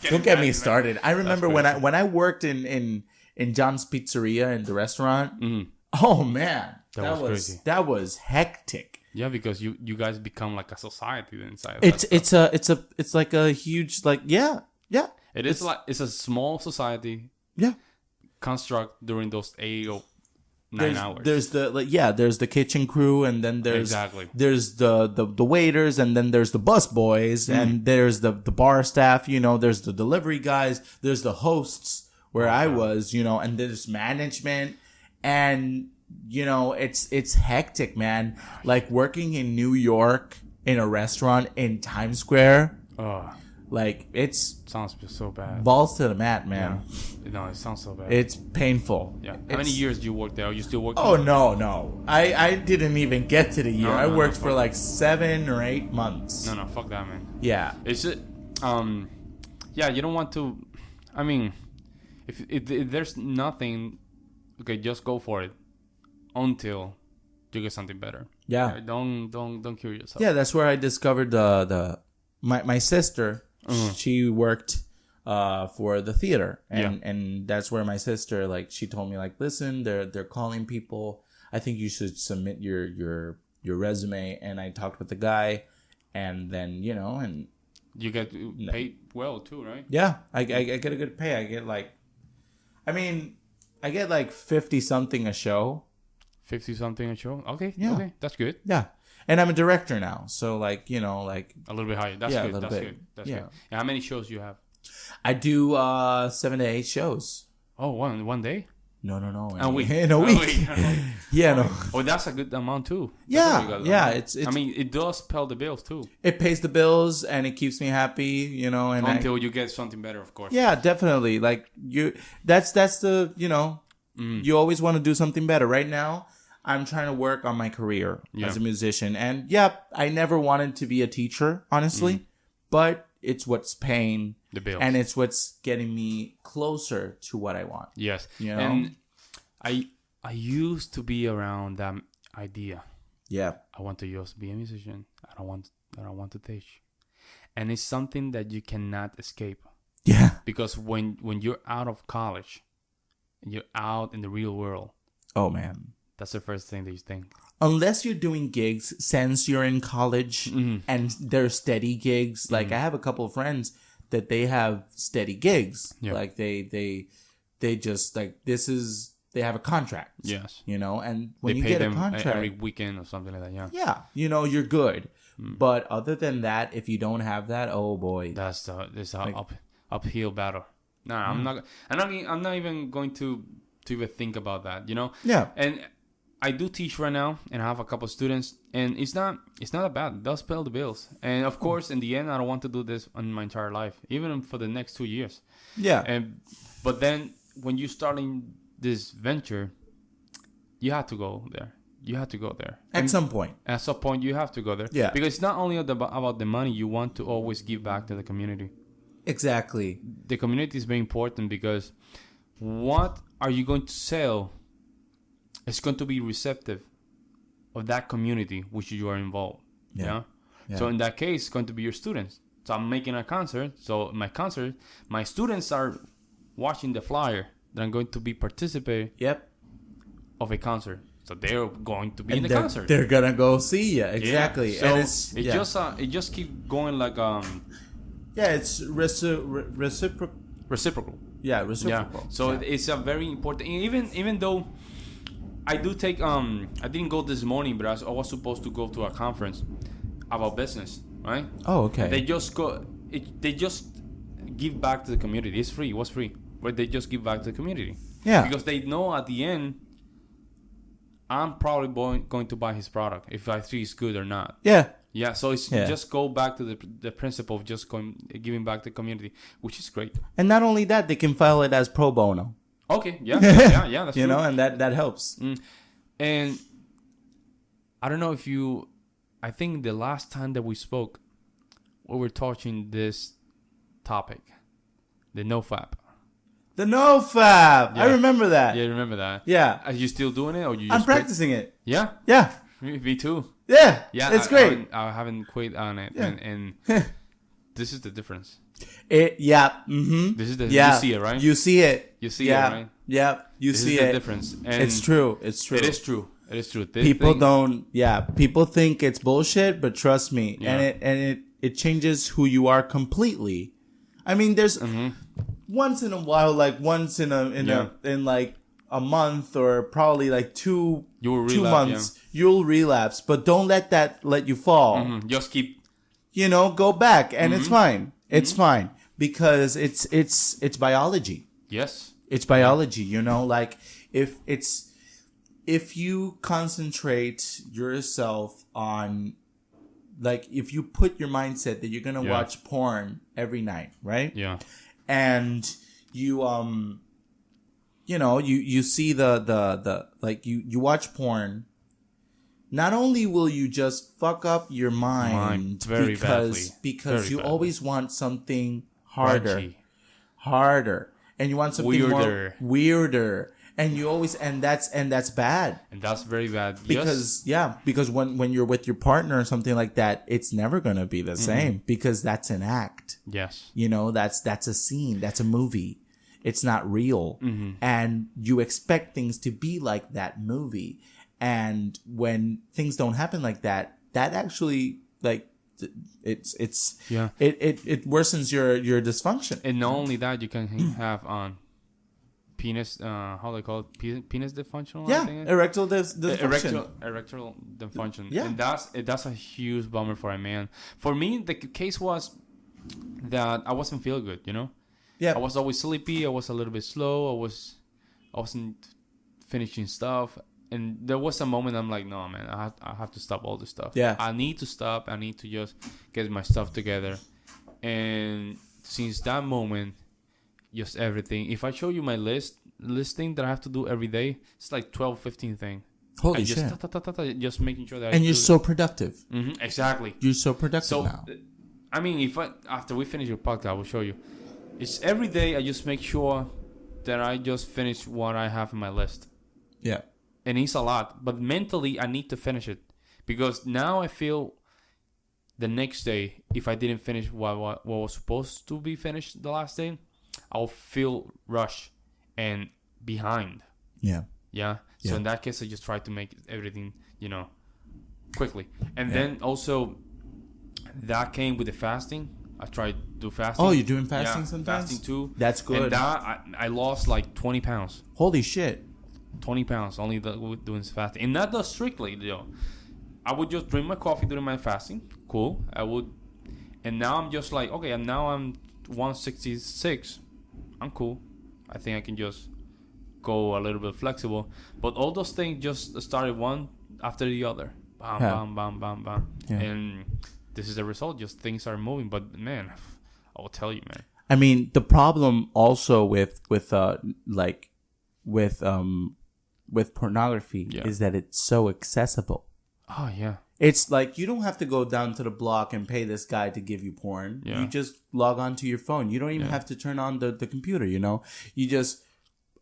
Don't get me started. I remember when I worked in John's Pizzeria in the restaurant. Mm-hmm. Oh man, that was crazy. That was hectic. Yeah, because you guys become like a society inside. It's like a huge yeah. It's a small society. Yeah. Construct during those 8 or 9 hours. There's the kitchen crew, and then there's the waiters, and then there's the bus boys, and there's the bar staff, there's the delivery guys, there's the hosts where I was, and there's management, and it's hectic, man. Like working in New York in a restaurant in Times Square. Like, sounds so bad. Balls to the mat, man. Yeah. No, it sounds so bad. It's painful. Yeah. How many years do you work there? Are you still working? Oh, no. I didn't even get to the year. I worked for like 7 or 8 months. No, fuck that, man. Yeah. It's just, you don't want to, I mean, if there's nothing, okay, just go for it until you get something better. Yeah. Don't kill yourself. Yeah, that's where I discovered my sister. She worked for the theater, and that's where my sister, like, she told me, like, listen, they're calling people. I think you should submit your resume. And I talked with the guy, and then and you get paid well too, right? Yeah, I get a good pay. I mean, I get like 50 something a show. 50 something a show. Okay. Yeah. Okay. That's good. Yeah. And I'm a director now, so like, you know, like A little bit higher. That's Yeah, a good. little That's bit. good. That's Yeah. good. And how many shows you have? I do 7 to 8 shows. Oh, one day? No. A week. In a week. Yeah, no. Oh, that's a good amount too. That's a Yeah, good yeah. amount. It's I mean, it does pay the bills too. it pays the bills and it keeps me happy, you know. And Until you get something better, of course. yeah, definitely. Like that's the you know, you always want to do something better. Right now, I'm trying to work on my career as a musician, and I never wanted to be a teacher, honestly, but it's what's paying The bills. and it's what's getting me closer to what I want. Yes. You know? And I used to be around that idea. Yeah. I want to just be a musician. I don't want to teach. And it's something that you cannot escape. Yeah. Because when you're out of college, and you're out in the real world, Oh man. that's the first thing that you think. Unless you're doing gigs since you're in college and they're steady gigs. Like I have a couple of friends that they have steady gigs. Yeah. Like they just like they have a contract. Yes. You know, and when They you pay get a them contract, every weekend or something like that. Yeah. yeah, you know, you're good. But other than that, if you don't have that, oh boy. That's this uphill battle. No, I'm not even going to even think about that. You know. Yeah. And I do teach right now, and I have a couple of students, and it's not that bad. It does pay the bills, and of course, in the end, I don't want to do this in my entire life, even for the next 2 years. Yeah. But then when you're starting this venture, you have to go there. You have to go there. At some point. At some point, you have to go there. Yeah. Because it's not only about the money. You want to always give back to the community. Exactly. The community is very important because what are you going to sell? It's going to be receptive of that community which you are involved. Yeah. So in that case, it's going to be your students. So I'm making a concert. So my students are watching the flyer that I'm going to be participating of a concert. So they're going to be in the concert. They're gonna go see you. Exactly. Yeah. So it just keep going like it's reciprocal. reciprocal. Yeah, reciprocal. Yeah. So it's a very important. Even though I do take I didn't go this morning, but I was supposed to go to a conference about business, right? Oh, okay. And they just they just give back to the community. It's free. It was free, but they just give back to the community. Yeah. Because they know at the end, I'm probably going to buy his product if I see it's good or not. Yeah. Yeah, so it's just go back to the principle of just giving back to the community, which is great. And not only that, they can file it as pro bono. Okay, yeah, that's you true. know, and that helps. And I don't know if I think the last time that we spoke, we were touching this topic, the NoFap. The NoFap. Yeah. I remember that. Yeah, remember that? Yeah. Are you still doing it, or you? I'm practicing it. Yeah. Yeah. Me too. Yeah. Yeah. It's great. I haven't quit on it, Yeah. and this is the difference. Yeah. Mm-hmm. This is the yeah. you see it, right? You see it. You see yeah. it, right? Yeah. You This see is it. the difference. And It's true. It's true. It is true. It is true. People don't. Yeah. People think it's bullshit, but trust me, and it changes who you are completely. I mean, there's once in a while, like once in like a month or probably like 2 months, you'll relapse. But don't let that let you fall. Just keep. Go back, and it's fine. It's fine because it's biology. Yes. It's biology. Like if you concentrate yourself on, like, if you put your mindset that you're gonna watch porn every night, right? Yeah. And you you see the like you watch porn. Not only will you just fuck up your mind very because very you badly. always want something harder, and you want something weirder, and you always and that's bad. And that's very bad Because when you're with your partner or something like that, it's never gonna be the same because that's an act. Yes. That's a scene, that's a movie. It's not real, and you expect things to be like that movie. And when things don't happen like that, that actually it worsens your dysfunction. And not only that, you can have penis, how they call it, penis dysfunction. Yeah, I think erectile dysfunction. Erectile dysfunction. Yeah. And that's a huge bummer for a man. For me, the case was that I wasn't feeling good. Yeah. I was always sleepy. I was a little bit slow. I wasn't finishing stuff. And there was a moment I'm like, no, man, I have to stop all this stuff. Yeah. I need to stop. I need to just get my stuff together. And since that moment, just everything. If I show you my listing that I have to do every day, it's like 12, 15 things. Holy just shit. just making sure that and you're so productive. Mm-hmm, exactly. You're so productive now. I mean, after we finish your podcast, I will show you. It's every day I just make sure that I just finish what I have in my list. Yeah. And it's a lot. But mentally, I need to finish it. Because now I feel the next day, if I didn't finish what was supposed to be finished the last day, I'll feel rushed and behind. Yeah. Yeah. So in that case, I just try to make everything, quickly. And then also, that came with the fasting. I tried to do fasting. Oh, you're doing fasting sometimes? Fasting too. That's good. And that, I lost like 20 pounds. Holy shit. 20 pounds only doing fasting. And not just strictly, I would just drink my coffee during my fasting. Cool. I would. And now I'm just like, okay, I'm 166. I'm cool. I think I can just go a little bit flexible. But all those things just started one after the other. Bam, bam, bam, bam, bam. Yeah. And this is the result. Just things are moving. But man, I will tell you, man. I mean, the problem also with pornography is that it's so accessible. Oh, yeah. It's like you don't have to go down to the block and pay this guy to give you porn. Yeah. You just log on to your phone. You don't even have to turn on the computer, You just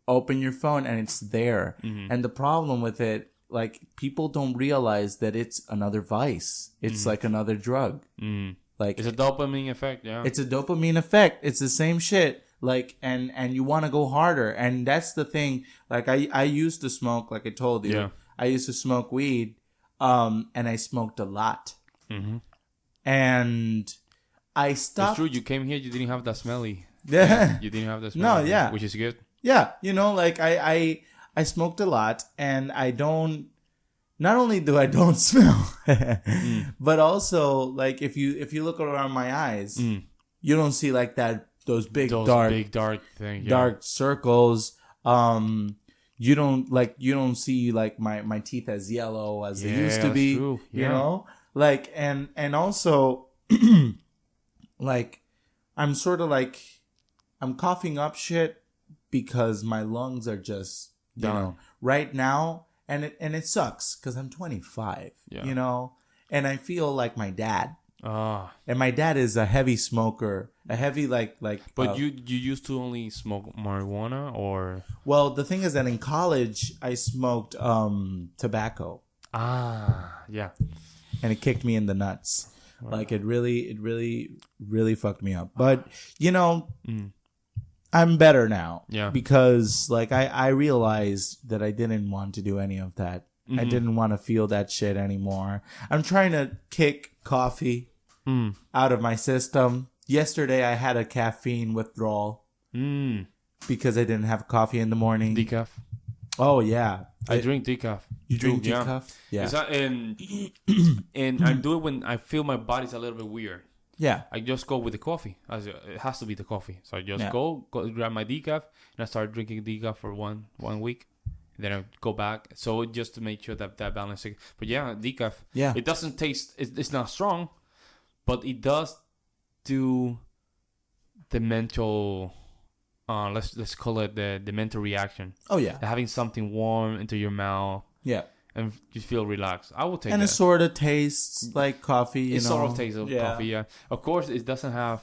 open your phone and it's there. Mm-hmm. And the problem with it, like, people don't realize that it's another vice. It's like another drug. Mm. Like, it's a dopamine effect, yeah. It's a dopamine effect. It's the same shit. Like, and you want to go harder. And that's the thing. Like, I used to smoke, like I told you. Yeah. I used to smoke weed. And I smoked a lot. Mm-hmm. And I stopped. It's true. You came here, you didn't have that smelly. Yeah. You didn't have that smelly. No, yeah. Which is good. Yeah. Like I smoked a lot and I don't, not only do I don't smell, but also like if you look around my eyes, you don't see like those big dark things, dark circles. You don't see like my teeth as yellow as they used to be. True. Yeah. Like and also like I'm sort of like I'm coughing up shit because my lungs are just right now and it sucks because I'm 25. And I feel like my dad. And my dad is a heavy smoker, a heavy like. But you used to only smoke marijuana, or? Well, the thing is that in college I smoked tobacco. Yeah. And it kicked me in the nuts. Wow. Like it really fucked me up. But I'm better now. Yeah. Because like I realized that I didn't want to do any of that. Mm-hmm. I didn't want to feel that shit anymore. I'm trying to kick coffee out of my system. Yesterday I had a caffeine withdrawal because I didn't have coffee in the morning. Decaf. Oh yeah, I drink decaf. You drink decaf? Yeah. And I do it when I feel my body's a little bit weird. Yeah. I just go with the coffee. It has to be the coffee. So I just go grab my decaf and I start drinking decaf for one week. Then I go back. So just to make sure that balance. But yeah, decaf. Yeah. It doesn't taste. It's not strong, but it does do the mental. Let's call it the mental reaction. Oh yeah. Having something warm into your mouth. Yeah. And you feel relaxed. I will take and that. And it sort of tastes like coffee. It sort of tastes like coffee. Yeah. Of course, it doesn't have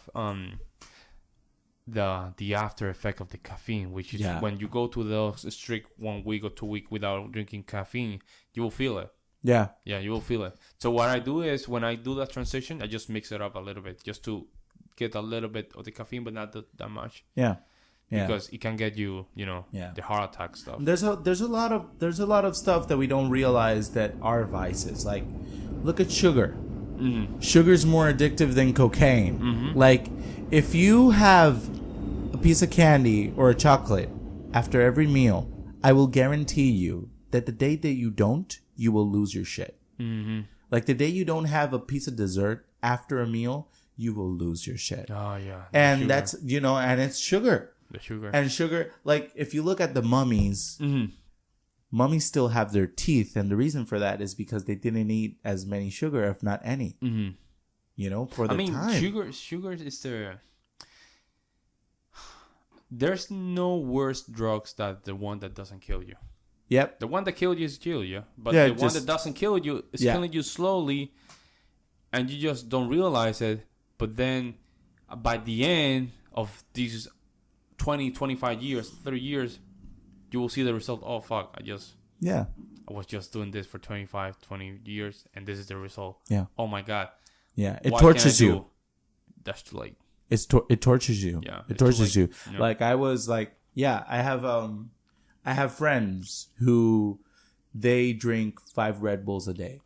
the after effect of the caffeine, which is when you go to those strict 1 week or 2 week without drinking caffeine, you will feel it. Yeah. Yeah, you will feel it. So what I do is when I do that transition, I just mix it up a little bit just to get a little bit of the caffeine, but not that much. Yeah. Yeah. Because it can get you, the heart attack stuff. There's a lot of stuff that we don't realize that are vices. Like, look at sugar. Mm-hmm. Sugar's more addictive than cocaine. Mm-hmm. Like, if you have a piece of candy or a chocolate after every meal, I will guarantee you that the day that you don't, you will lose your shit. Mm-hmm. Like the day you don't have a piece of dessert after a meal, you will lose your shit. Oh, yeah. And sugar. that's, and it's sugar. The sugar. And sugar, like if you look at the mummies, mummies still have their teeth. And the reason for that is because they didn't eat as many sugar, if not any. Mm-hmm. For the time. Sugar is the... There's no worse drugs than the one that doesn't kill you. Yep. The one that kills you is kill you. But Yeah, the one that doesn't kill you is killing you slowly. And you just don't realize it. But then by the end of these 20, 25 years, 30 years, you will see the result. Oh, fuck. I was just doing this for 25, 20 years. And this is the result. Yeah. Oh, my God. Yeah. It tortures you. That's too late. It tortures you. Yeah. It tortures you. Yeah. Like I was like, I have friends who they drink 5 Red Bulls a day.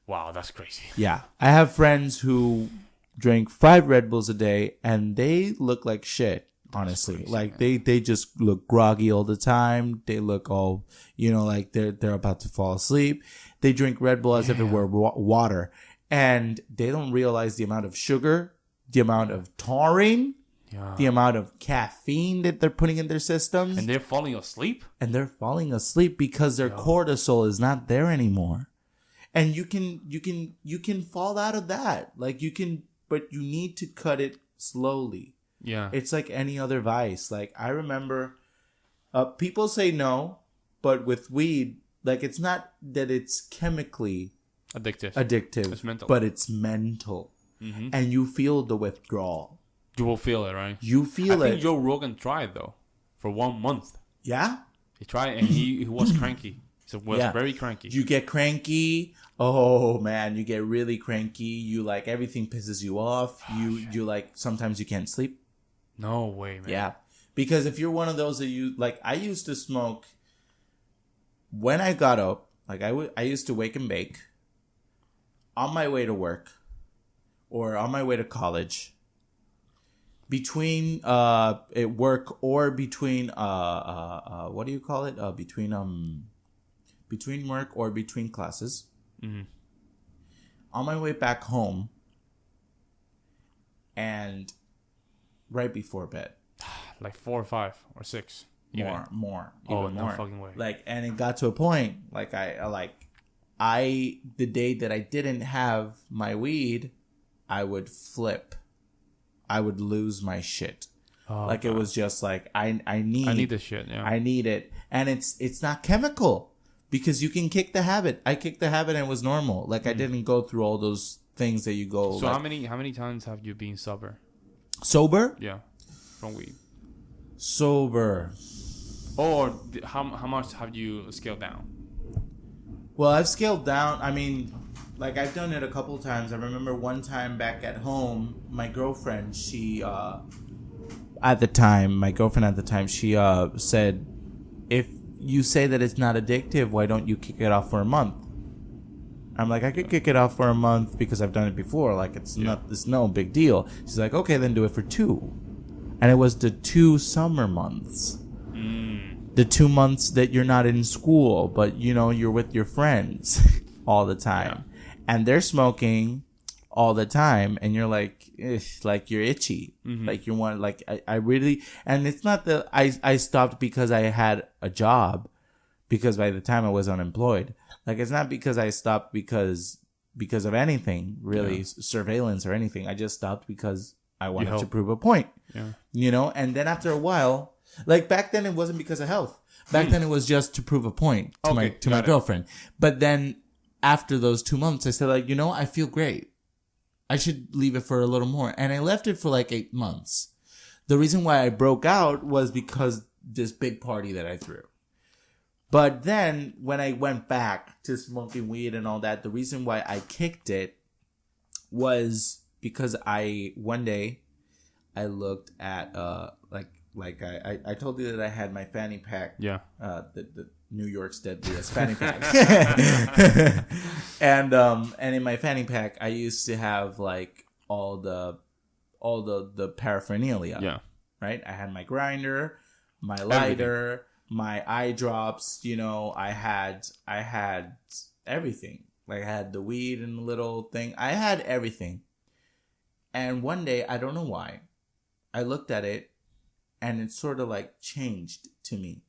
Wow, that's crazy. Yeah. I have friends who drink 5 Red Bulls a day and they look like shit, honestly. Crazy, like they just look groggy all the time. They look all, like they're about to fall asleep. They drink Red Bull as if it were water. And they don't realize the amount of sugar, the amount of taurine, the amount of caffeine that they're putting in their systems. And they're falling asleep? And they're falling asleep because their cortisol is not there anymore. And you can fall out of that. Like but you need to cut it slowly. Yeah. It's like any other vice. Like I remember people say no, but with weed, like it's not that it's chemically addictive. It's mental. But it's mental. Mm-hmm. And you feel the withdrawal. You will feel it, right? You feel it. I think Joe Rogan tried, though, for 1 month. Yeah? He tried, and he was cranky. He was very cranky. You get cranky. Oh, man. You get really cranky. You, like, everything pisses you off. You like, sometimes you can't sleep. No way, man. Yeah. Because if you're one of those that I used to smoke when I got up. Like, I used to wake and bake on my way to work or on my way to college. Between at work or between what do you call it? Between work or between classes. Mm-hmm. On my way back home and right before bed. Like 4 or 5 or 6. More. Oh, no fucking way. Like, and it got to a point like the day that I didn't have my weed, I would flip. I would lose my shit. Oh, like God. It was just like I need this shit. Yeah, I need it, and it's not chemical because you can kick the habit. I kicked the habit and it was normal. Like I didn't go through all those things that you go. So how many times have you been sober? Sober? Yeah, from weed. Sober. Or how much have you scaled down? Well, I've scaled down. I mean. Like, I've done it a couple times. I remember one time back at home, my girlfriend, she, at the time, she said, if you say that it's not addictive, why don't you kick it off for a month? I'm like, I could kick it off for a month because I've done it before. Like, it's no big deal. She's like, okay, then do it for 2. And it was the 2 summer months. The 2 months that you're not in school, but, you're with your friends all the time. Yeah. And they're smoking all the time, and you're like you're itchy, like you want, like I really, and it's not that I stopped because I had a job, because by the time I was unemployed, like it's not because I stopped because of anything really, surveillance or anything. I just stopped because I wanted to prove a point, and then after a while, like back then it wasn't because of health. Back then it was just to prove a point to my girlfriend, but then. After those 2 months, I said, I feel great. I should leave it for a little more. And I left it for like 8 months. The reason why I broke out was because this big party that I threw. But then when I went back to smoking weed and all that, the reason why I kicked it was because one day I looked at, I told you that I had my fanny pack. Yeah. The New York's deadliest fanny pack. and in my fanny pack, I used to have like all the paraphernalia. Yeah. Right. I had my grinder, my lighter, my eye drops, you know, I had everything. Like I had the weed and the little thing. I had everything. And one day, I don't know why, I looked at it and it sort of like changed to me.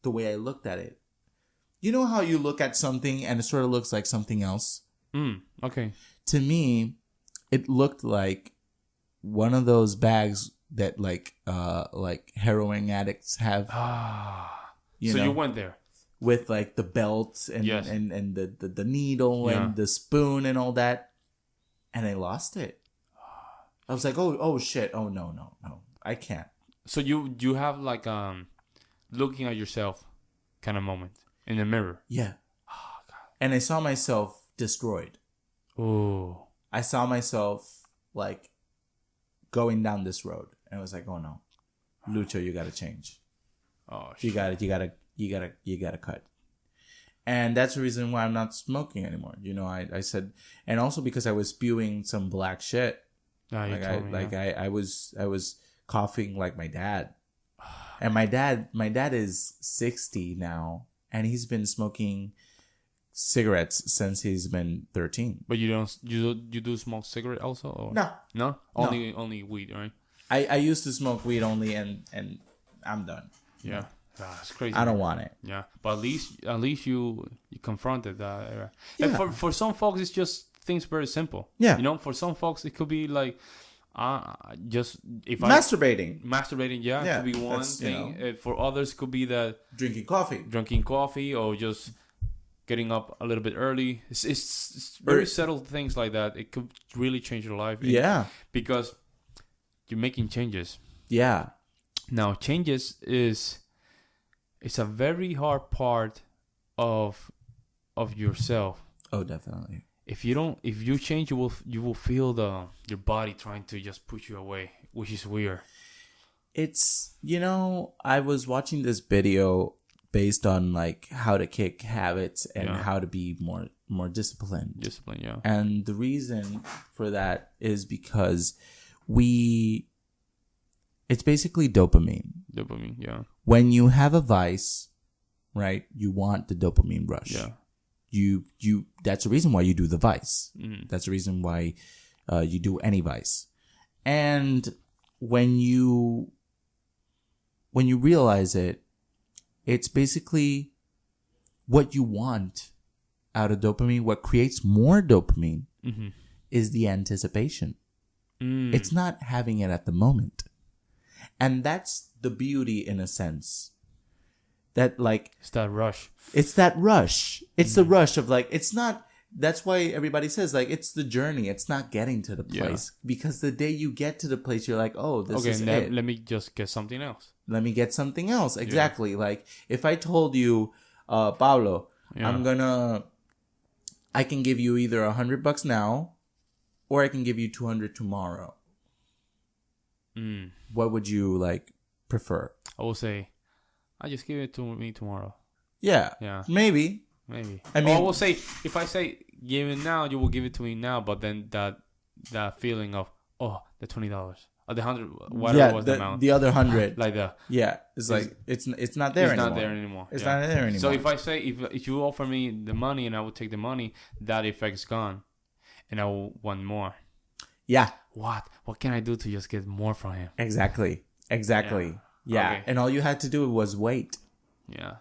The way I looked at it. You know how you look at something and it sort of looks like something else? Okay. To me, it looked like one of those bags that like heroin addicts have. So you went there with like the belts and and the needle and the spoon and all that, and I lost it. I was like, oh shit, oh no, I can't. So you have like looking at yourself kind of moment in the mirror. Yeah. Oh God. And I saw myself destroyed. Oh. I saw myself like going down this road, and I was like, oh no, Lucho, you gotta change. Oh shit. You gotta cut. And that's the reason why I'm not smoking anymore. You know, I said, and also because I was spewing some black shit. I was coughing like my dad. And my dad is 60 now, and he's been smoking cigarettes since he's been 13. But you do smoke cigarette also? Or? No. Only weed, right? I used to smoke weed only, and I'm done. Yeah. It's crazy. I don't want it. Yeah, but at least you confronted that era. Yeah. And for some folks, it's just things very simple. Yeah. You know, for some folks, it could be like just if masturbating. Yeah, it could be one thing. You know. For others, it could be that drinking coffee, or just getting up a little bit early. It's very subtle things like that. It could really change your life. Yeah, because you're making changes. Yeah. Now, changes it's a very hard part of yourself. Oh, definitely. If you change, you will feel your body trying to just push you away, which is weird. It's, I was watching this video based on like how to kick habits and how to be more disciplined. Discipline, yeah. And the reason for that is because it's basically dopamine. Dopamine, yeah. When you have a vice, right, you want the dopamine rush. Yeah. You that's the reason why you do the vice. Mm. That's the reason why you do any vice. And when you realize it, it's basically what you want out of dopamine. What creates more dopamine is the anticipation. Mm. It's not having it at the moment. And that's the beauty in a sense. That like... It's that rush. It's that rush. It's the rush of like... It's not... That's why everybody says like it's the journey. It's not getting to the place. Yeah. Because the day you get to the place, you're like, oh, this is it. Let me just get something else. Let me get something else. Exactly. Yeah. Like if I told you, Pablo, I can give you either $100 now or I can give you $200 tomorrow. Mm. What would you like prefer? I will say, I just give it to me tomorrow. Yeah. Yeah. Maybe. I mean, I will say, if I say give it now, you will give it to me now. But then that feeling of the $20 or the $100, whatever was the amount, the other 100, like that. Yeah, it's like it's not there anymore. It's not there anymore. It's not there anymore. So if I say if you offer me the money and I will take the money, that effect's gone, and I will want more. Yeah. What can I do to just get more from him? Exactly. Yeah. Okay. And all you had to do was wait. Yeah.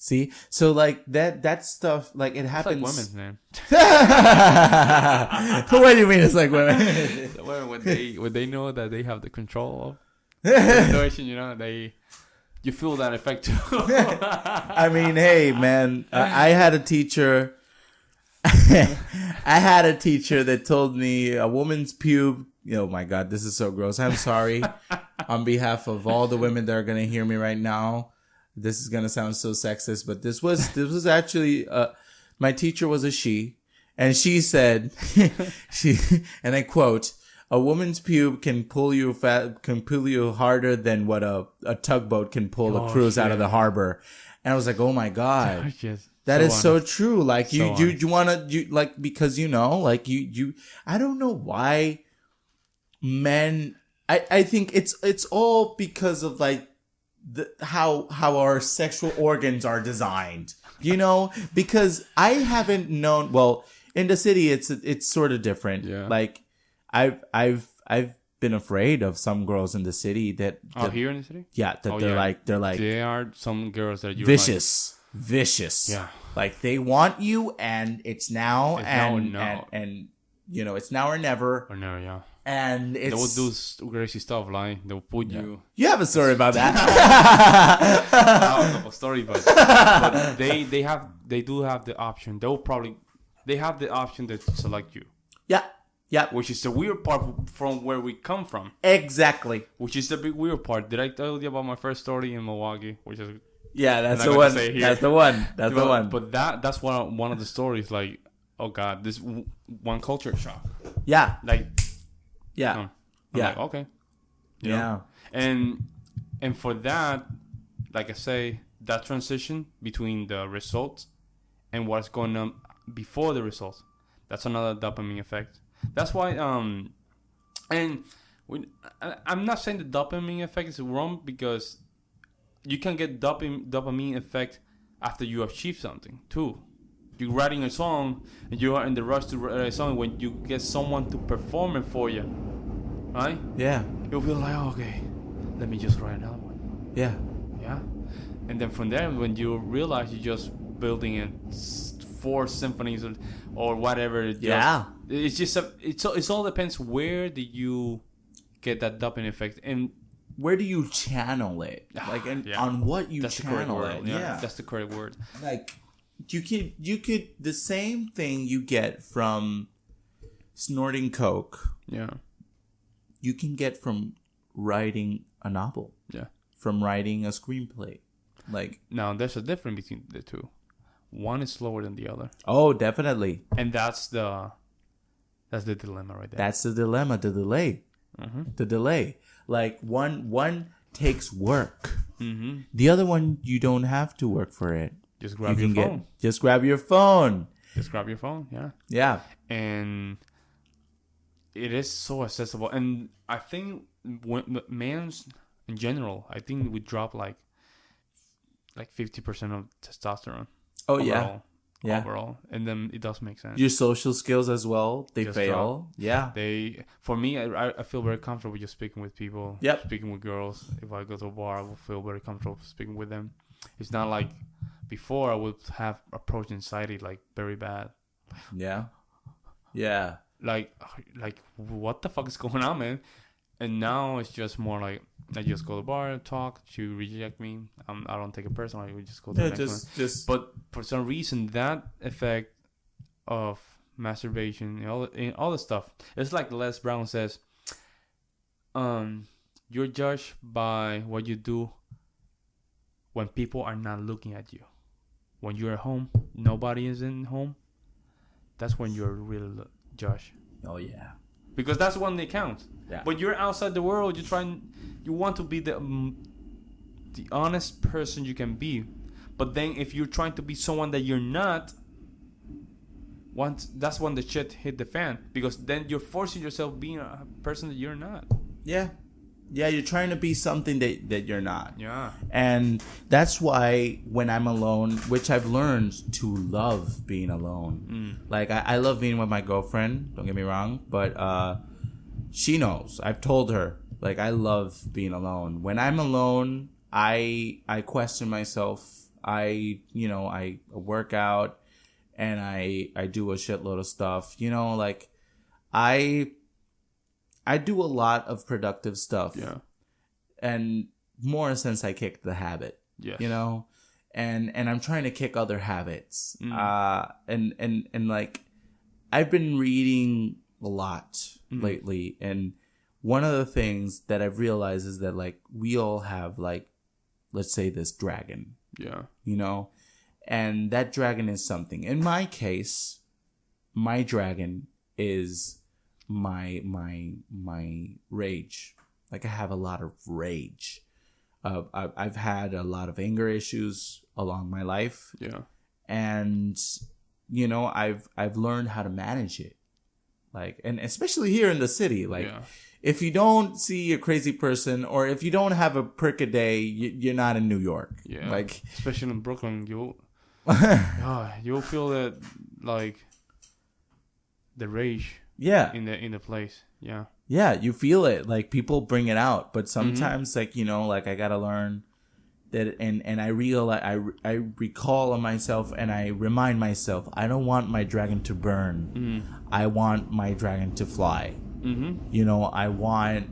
See? So like that stuff, like it happens. It's like women, man. What do you mean it's like women? when they know that they have the control of the situation, you feel that effect too. I mean, hey man, I had a teacher that told me a woman's pube. Oh my God, this is so gross. I'm sorry. On behalf of all the women that are going to hear me right now, this is going to sound so sexist, but this was actually, my teacher was a she, and she said, and I quote, a woman's pube can pull you harder than what a tugboat can pull a cruise out of the harbor. And I was like, oh my God. That is so true. Like you want to, like, because like you, I don't know why men, I think it's all because of like how our sexual organs are designed, you know, because I haven't known. Well, in the city, it's sort of different. Yeah. Like I've been afraid of some girls in the city that here in the city. Yeah, that they're like there are some girls that you vicious. Yeah, like they want you, and it's now and you know, it's now or never. Or never, yeah. And they will do crazy stuff, like they will put you. You have a story about that? I don't know a story, but they do have the option. They have the option to select you. Yeah. Yeah. Which is the weird part from where we come from. Exactly. Which is the big weird part. Did I tell you about my first story in Milwaukee? Which is that's the one. That's the one. That's the one. But that's one of the stories. Like, oh god, this one culture shock. Yeah. Like. Yeah. I'm yeah. Like, okay. You know? And for that, like I say, that transition between the results and what's going on before the results, that's another dopamine effect. That's why I'm not saying the dopamine effect is wrong, because you can get dopamine effect after you achieve something too. You're writing a song and you are in the rush to write a song. When you get someone to perform it for you, right? Yeah. You'll feel like, oh, okay, let me just write another one. Yeah. Yeah. And then from there, when you realize you're just building 4 symphonies or whatever. Yeah. It's just it all depends, where do you get that dopamine effect, and where do you channel it? Like, on what you channel it. Yeah, that's the correct word. Like, you could the same thing you get from snorting coke. Yeah. You can get from writing a novel. Yeah. From writing a screenplay. Like, now there's a difference between the two. One is slower than the other. Oh, definitely. And that's the dilemma right there. That's the dilemma, the delay. Mm-hmm. The delay. Like, one takes work. Mm-hmm. The other one, you don't have to work for it. Just grab your phone. Just grab your phone. Just grab your phone, yeah. Yeah. And it is so accessible. And I think men's in general, I think we drop like 50% of testosterone. Oh, overall, yeah. Overall. And then it does make sense. Your social skills as well, they just fail. Drop. Yeah. For me, I feel very comfortable just speaking with people. Yep. Speaking with girls. If I go to a bar, I will feel very comfortable speaking with them. It's not like before I would have approach anxiety like very bad. Yeah. Yeah. Like what the fuck is going on, man? And now it's just more like I just go to the bar, talk. She reject me. I don't take it personally. We just go to the next one. But for some reason, that effect of masturbation, all the stuff. It's like Les Brown says. You're judged by what you do when people are not looking at you. When you're at home, nobody is in home. That's when you're really judged. Oh yeah. Because that's when they count. Yeah. But you're outside the world. You want to be the honest person you can be. But then if you're trying to be someone that you're not, that's when the shit hit the fan. Because then you're forcing yourself being a person that you're not. Yeah. Yeah, you're trying to be something that you're not. Yeah. And that's why when I'm alone, which I've learned to love being alone. Like, I love being with my girlfriend, don't get me wrong. But she knows. I've told her, like, I love being alone. When I'm alone, I question myself. I work out and I do a shitload of stuff. You know, like, I do a lot of productive stuff. Yeah. And more since I kicked the habit. Yes. You know? And I'm trying to kick other habits. And like, I've been reading a lot lately. And one of the things that I've realized is that, like, we all have, like, let's say this dragon. Yeah. You know? And that dragon is something. In my case, my dragon is my rage. Like, I have a lot of rage. I've had a lot of anger issues along my life. Yeah. And, you know, I've learned how to manage it. Like, and especially here in the city, like, if you don't see a crazy person or if you don't have a prick a day, you're not in New York. Yeah. Like, especially in Brooklyn, you'll feel that, like, the rage. Yeah. In the place. Yeah. Yeah, you feel it. Like, people bring it out, but sometimes, like, you know, like, I gotta learn that, and I realize, I recall on myself, and I remind myself, I don't want my dragon to burn. I want my dragon to fly. You know, I want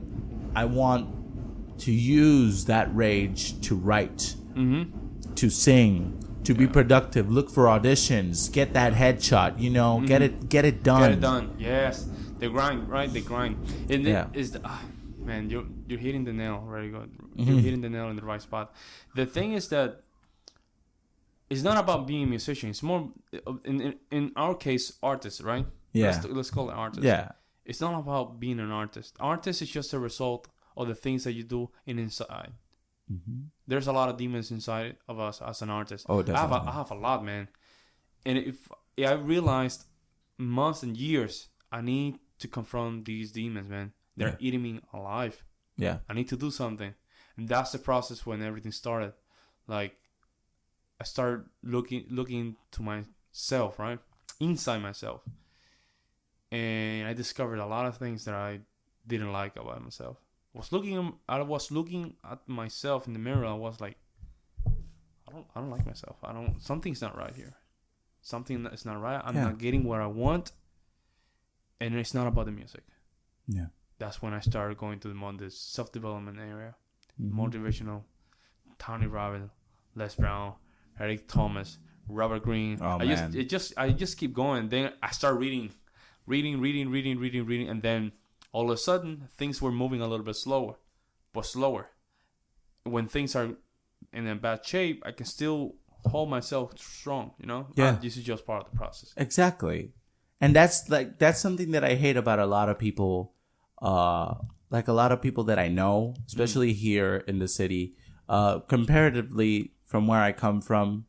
to use that rage to write, to sing, to be productive, look for auditions, get that headshot, you know, get it done. Get it done. Yes. The grind, right? The grind. And it is man, you're hitting the nail very good. You're hitting the nail in the right spot. The thing is that it's not about being a musician. It's more in our case, artists, right? Yeah. Let's call it artists. Yeah. It's not about being an artist. Artist is just a result of the things that you do inside. There's a lot of demons inside of us as an artist. Oh, definitely. I have a lot, man. And if I realized months and years, I need to confront these demons, man. They're eating me alive. Yeah. I need to do something. And that's the process when everything started. Like, I started looking to myself, right? Inside myself. And I discovered a lot of things that I didn't like about myself. I was looking at myself in the mirror. I was like, I don't like myself. Something's not right here. Something is not right. I'm not getting what I want. And it's not about the music. Yeah. That's when I started going to this self-development area. Motivational, Tony Robbins, Les Brown, Eric Thomas, Robert Greene. Oh, I just keep going. Then I start reading. And then all of a sudden, things were moving a little bit slower. When things are in a bad shape, I can still hold myself strong, you know? Yeah. This is just part of the process. Exactly. And that's something that I hate about a lot of people, like a lot of people that I know, especially here in the city, comparatively from where I come from,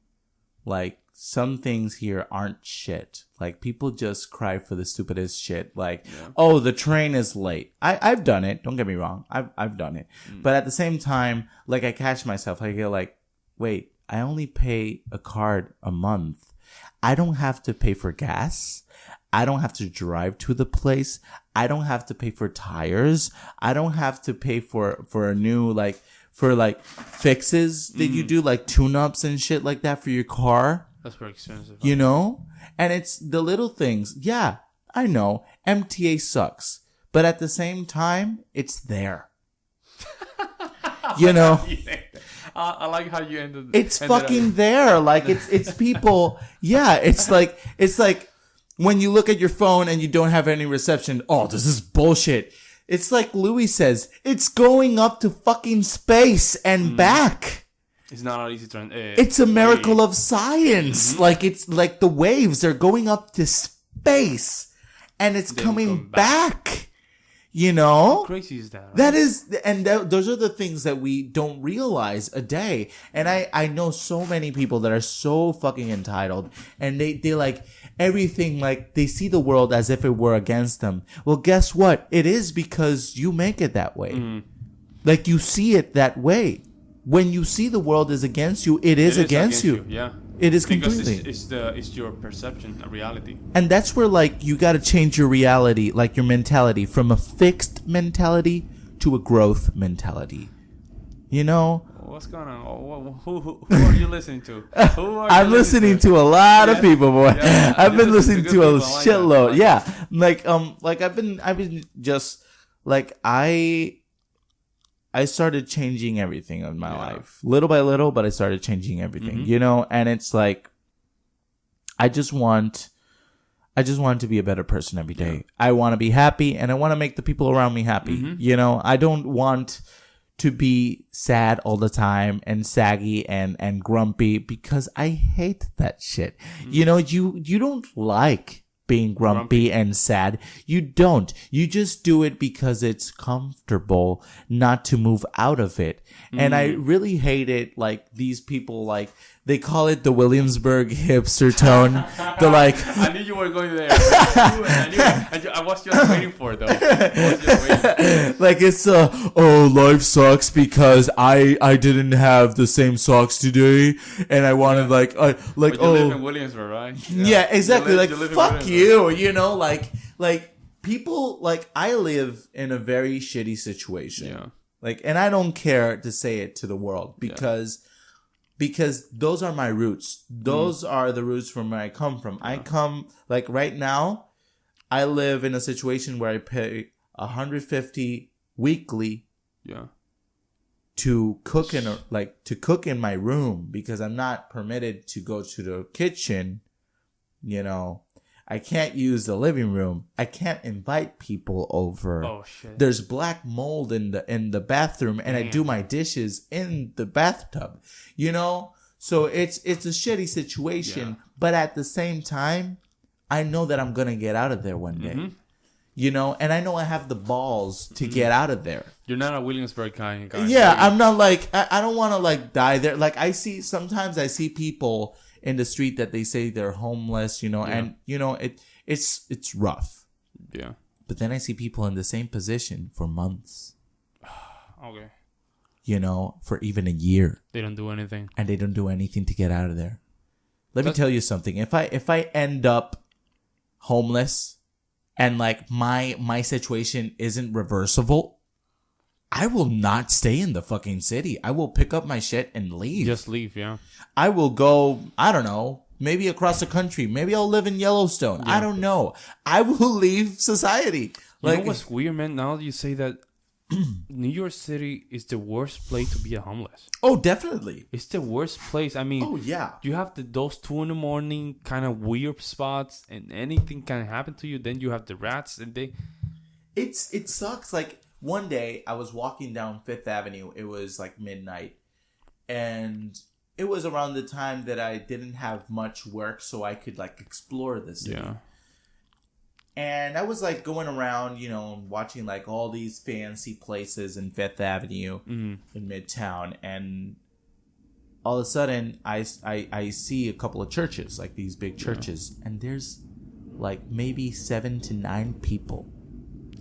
like some things here aren't shit. Like people just cry for the stupidest shit. Like, oh, the train is late. I've done it. Don't get me wrong. I've done it. But at the same time, like I catch myself. I go like, wait, I only pay a card a month. I don't have to pay for gas. I don't have to drive to the place. I don't have to pay for tires. I don't have to pay for a new, for fixes that you do, like tune-ups and shit like that for your car. That's very expensive. You know? And it's the little things. Yeah, I know. MTA sucks. But at the same time, it's there. You know? I like how you ended. It's fucking there. Like, it's people. Yeah, it's like when you look at your phone and you don't have any reception, oh, this is bullshit. It's like Louis says, it's going up to fucking space and back. It's not an easy turn. It's a miracle of science. Like, it's like the waves are going up to space and it's coming back. You know? How crazy is that? Right? That is, and those are the things that we don't realize a day. And I know so many people that are so fucking entitled, and they like everything, like they see the world as if it were against them. Well, guess what? It is because you make it that way. Like you see it that way. When you see the world is against you, it is against you. Yeah. It is completely. Because it's your perception, a reality. And that's where, like, you got to change your reality, like your mentality, from a fixed mentality to a growth mentality. You know? What's going on? Who are you listening to? I'm listening to a lot of people, boy. Yeah. I've been listening to a shitload. Yeah. Like I've been just like I started changing everything in my life, little by little, but I started changing everything, you know, and it's like, I just want to be a better person every day. I want to be happy and I want to make the people around me happy. You know, I don't want to be sad all the time and saggy and grumpy because I hate that shit. You know, you don't like being grumpy and sad. You don't. You just do it because it's comfortable not to move out of it. And I really hate it. Like these people, like They call it the Williamsburg hipster tone. They're like, I knew you were going there. I was just waiting for it, though. Like it's life sucks because I didn't have the same socks today, and I wanted like but you live in Williamsburg, right? Yeah, exactly. Like fuck you, you know, like people, like I live in a very shitty situation. Yeah. Like, and I don't care to say it to the world because those are my roots. Those are the roots from where I come from. Yeah. I come, like right now, I live in a situation where I pay $150 weekly. Yeah. To cook in my room because I'm not permitted to go to the kitchen. You know, I can't use the living room. I can't invite people over. Oh shit. There's black mold in the bathroom, and I do my dishes in the bathtub. You know, so it's a shitty situation, but at the same time, I know that I'm gonna get out of there one day. Mm-hmm. You know, and I know I have the balls to get out of there. You're not a Williamsburg kind of guy. Yeah, I'm not like, I don't want to like die there. Like sometimes I see people in the street that they say they're homeless, you know, and you know, it's rough. Yeah. But then I see people in the same position for months. Okay. You know, for even a year. They don't do anything. And they don't do anything to get out of there. Let me tell you something. If I end up homeless and like my situation isn't reversible, I will not stay in the fucking city. I will pick up my shit and leave. Just leave, yeah. I will go, I don't know, maybe across the country. Maybe I'll live in Yellowstone. Yeah. I don't know. I will leave society. You know what's weird, man? Now that you say that, New York City is the worst place to be a homeless. Oh, definitely. It's the worst place. I mean, you have those 2 a.m. kind of weird spots, and anything can happen to you. Then you have the rats, and it sucks. Like one day, I was walking down Fifth Avenue. It was like midnight, and it was around the time that I didn't have much work, so I could like explore the city. Yeah. And I was like going around, you know, watching like all these fancy places in Fifth Avenue in Midtown, and all of a sudden I see a couple of churches, like these big churches, and there's like maybe 7 to 9 people.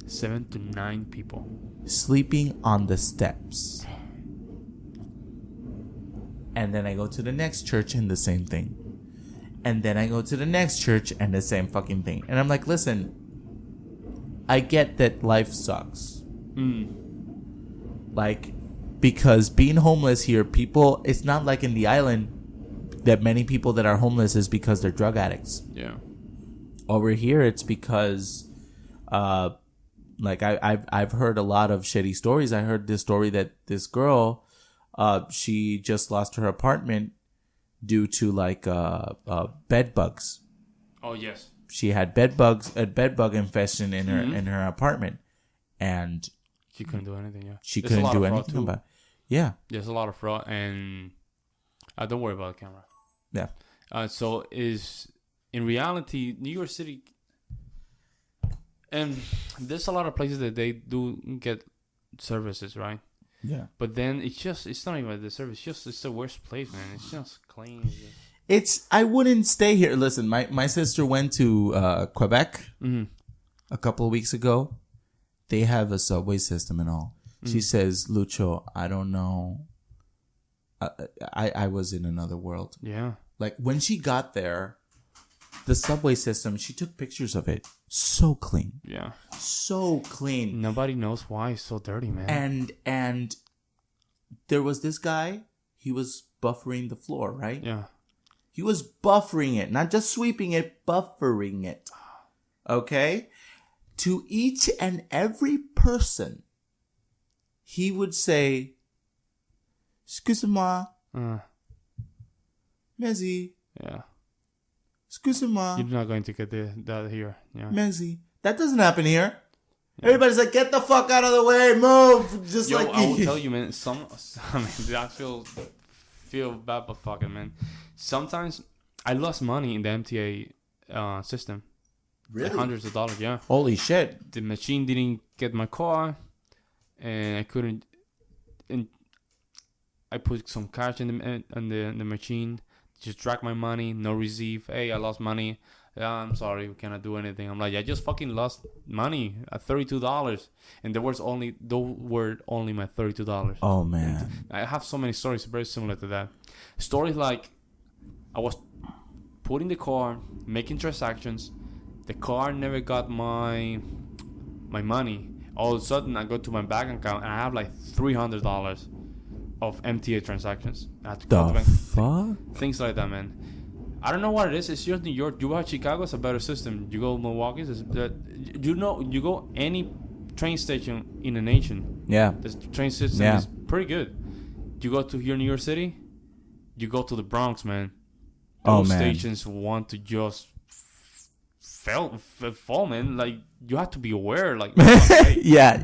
7 to 9 people sleeping on the steps. And then I go to the next church and the same thing. And then I go to the next church and the same fucking thing. And I'm like, listen, I get that life sucks. Like, because being homeless here, people, it's not like in the island that many people that are homeless is because they're drug addicts. Yeah. Over here, it's because, like, I've heard a lot of shitty stories. I heard this story that this girl, she just lost her apartment due to like bed bugs. Oh yes. She had a bed bug infestation in her apartment, and she couldn't do anything. Yeah. She couldn't do anything about it. Yeah. There's a lot of fraud, and don't worry about the camera. Yeah. So is in reality, New York City, and there's a lot of places that they do get services, right? Yeah, but then it's not even the service. It's the worst place, man. It's just clean. I wouldn't stay here. Listen, my sister went to Quebec a couple of weeks ago. They have a subway system and all. She says, Lucho, I don't know. I was in another world. Yeah. Like when she got there, the subway system, she took pictures of it. So clean. Yeah. So clean. Nobody knows why it's so dirty, man. And there was this guy, he was buffering the floor, right? Yeah. He was buffering it, not just sweeping it, buffering it. Okay? To each and every person, he would say, Excusez-moi. Merci. Yeah. Excusez-moi. You're not going to get that here. Yeah. Merci. That doesn't happen here. Yeah. Everybody's like, get the fuck out of the way, move. Just like I will tell you, man. I feel bad, but fucking, man. Sometimes I lost money in the MTA system. Really? Like hundreds of dollars, yeah. Holy shit. The machine didn't get my car, and I couldn't. And I put some cash in the machine. just track my money, no receipt. Hey, I lost money. Yeah, I'm sorry, we cannot do anything. I'm like, I just fucking lost money at $32, and those were only my $32. Oh man, I have so many stories very similar to that. Stories like I was putting the car, making transactions. The car never got my money. All of a sudden, I go to my bank account and I have like $300 of MTA transactions. I had to go to the bank. Fuck? Things like that, man. I don't know what it is. It's just New York. You go to Chicago, it's a better system. You go to Milwaukee, you go any train station in the nation. Yeah. The train system is pretty good. You go to here in New York City, you go to the Bronx, man. Those stations want to just fall, man. Like, you have to be aware. Like, yeah.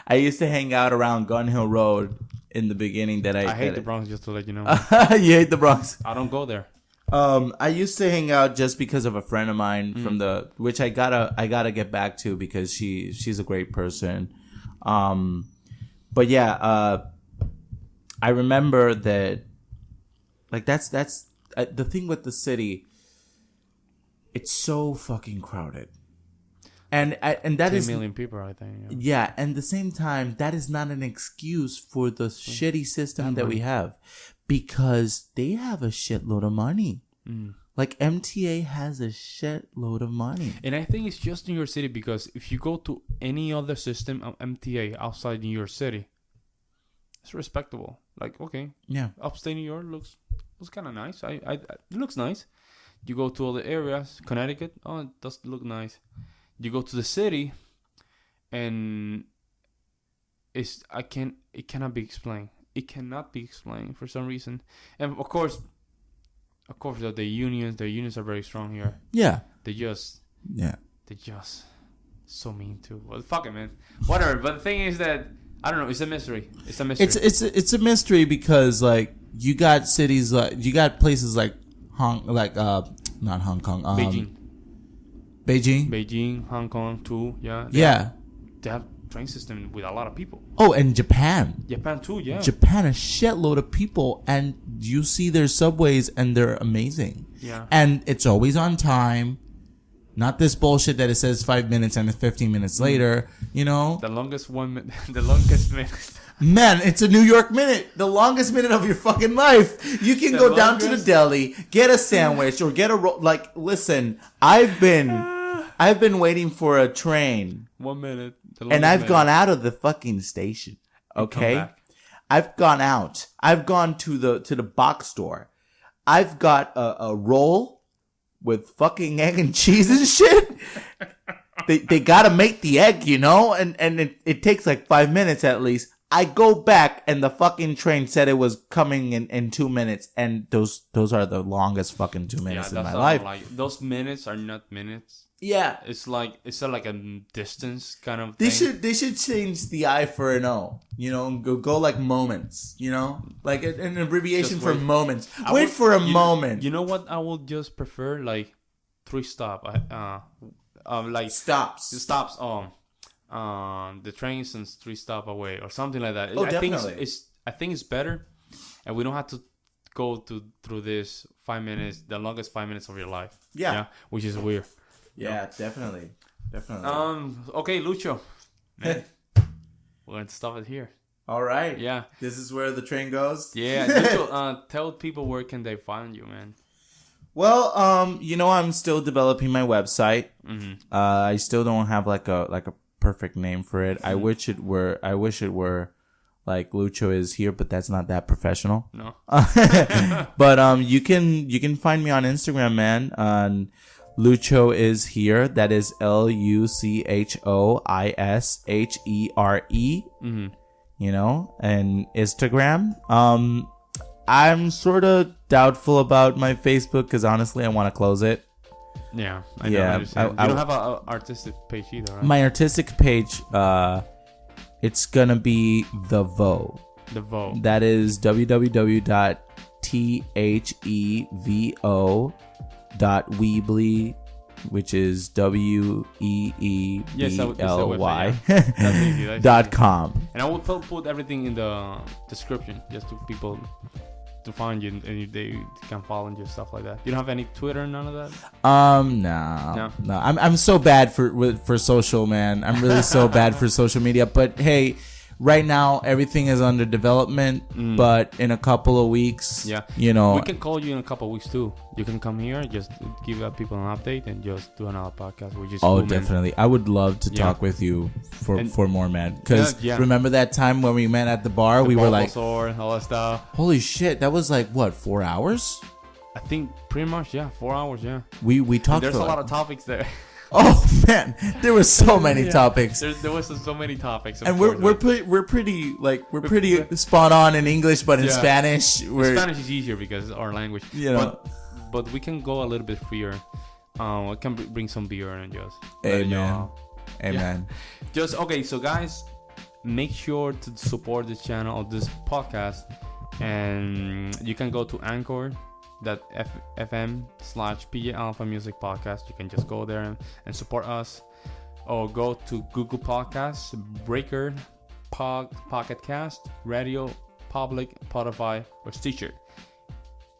I used to hang out around Gun Hill Road in the beginning. I hate the Bronx, just to let you know. You hate the Bronx? I don't go there. I used to hang out just because of a friend of mine from which I gotta get back to because she's a great person. But yeah, I remember that. Like that's the thing with the city. It's so fucking crowded, and that 10 is million people, I think. Yeah, and at the same time, that is not an excuse for the shitty system that we have, because they have a shitload of money. Like MTA has a shitload of money, and I think it's just New York City, because if you go to any other system of MTA outside New York City, it's respectable. Like, okay, yeah, upstate New York looks kind of nice. It looks nice. You go to other areas, Connecticut, oh, it does look nice. You go to the city, and it cannot be explained. It cannot be explained for some reason. And of course, the unions are very strong here. Yeah. They just so mean too. Well, fuck it, man. Whatever. But the thing is that, I don't know. It's a mystery. It's a mystery. It's a mystery because, like, you got cities, like, you got places like not Hong Kong, Beijing, Hong Kong too. Yeah. They have train system with a lot of people. Oh, and Japan too. Yeah. Japan, a shitload of people, and you see their subways, and they're amazing. Yeah. And it's always on time. Not this bullshit that it says 5 minutes and 15 minutes later. You know. The longest minute. Man, it's a New York minute. The longest minute of your fucking life. You can go down to the deli, get a sandwich, or get a roll. Like, listen, I've been waiting for a train. 1 minute. And I've gone out of the fucking station. Okay? I've gone out. I've gone to the box store. I've got a roll with fucking egg and cheese and shit. They gotta make the egg, you know? And it takes like 5 minutes at least. I go back, and the fucking train said it was coming in 2 minutes, and those are the longest fucking 2 minutes in my life. Like, those minutes are not minutes. Yeah, it's like a distance kind of thing. They should change the I for an O. You know, go like moments. You know, like an abbreviation for moments. Wait for a moment. You know what? I would just prefer like 3 stop. Like stops. The trains and 3 stop away or something like that. Oh, definitely. I think it's better, and we don't have to go through this 5 minutes, the longest 5 minutes of your life. Yeah, which is weird. Yeah, definitely. Okay, Lucho. Man, we're going to stop it here. All right. Yeah. This is where the train goes. Yeah. Lucho, tell people where can they find you, man. Well, you know, I'm still developing my website. Mm-hmm. I still don't have like a perfect name for it. Mm-hmm. I wish it were like Lucho is here, but that's not that professional. No. But you can find me on Instagram, man. Lucho is here. That is LuchoIshere. Mm-hmm. You know, and Instagram. I'm sort of doubtful about my Facebook because honestly, I want to close it. Yeah, I know. You don't have an artistic page either, right? My artistic page, it's gonna be The Vo. The Vo. That is www.thevo.weebly, which is WEEBLY.com. And I will put everything in the description just to people to find you and they can follow you, stuff like that? You don't have any Twitter, none of that? No. I'm so bad for social, man. I'm really so bad for social media. But hey, right now everything is under development. But in a couple of weeks, you know, we can call you in a couple of weeks too. You can come here, just give people an update, and just do another podcast. Which is cool, definitely. Man. I would love to talk with you for more, man. Because remember that time when we met at the bar? We were like, all that stuff. Holy shit! That was like what, 4 hours? I think pretty much, 4 hours. Yeah. We talked. There's a lot of topics there. Oh man, there were so many topics. There was so many topics, and we're pretty spot on in English, but in Spanish, Spanish is easier because it's our language. But we can go a little bit freer. I can bring some beer and just. Amen. Just okay. So guys, make sure to support this channel or this podcast, and you can go to Anchor.fm/PJ Alpha Music Podcast. You can just go there and support us, or go to Google Podcasts, Breaker, Pocket Cast, Radio Public, Spotify, or Stitcher.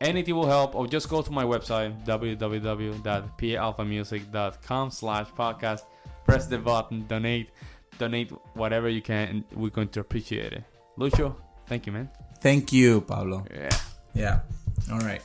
Anything will help, or just go to my website www.palphamusic.com/podcast. Press the button, donate whatever you can, and we're going to appreciate it. Lucho, thank you, man. Thank you, Pablo. Yeah. All right.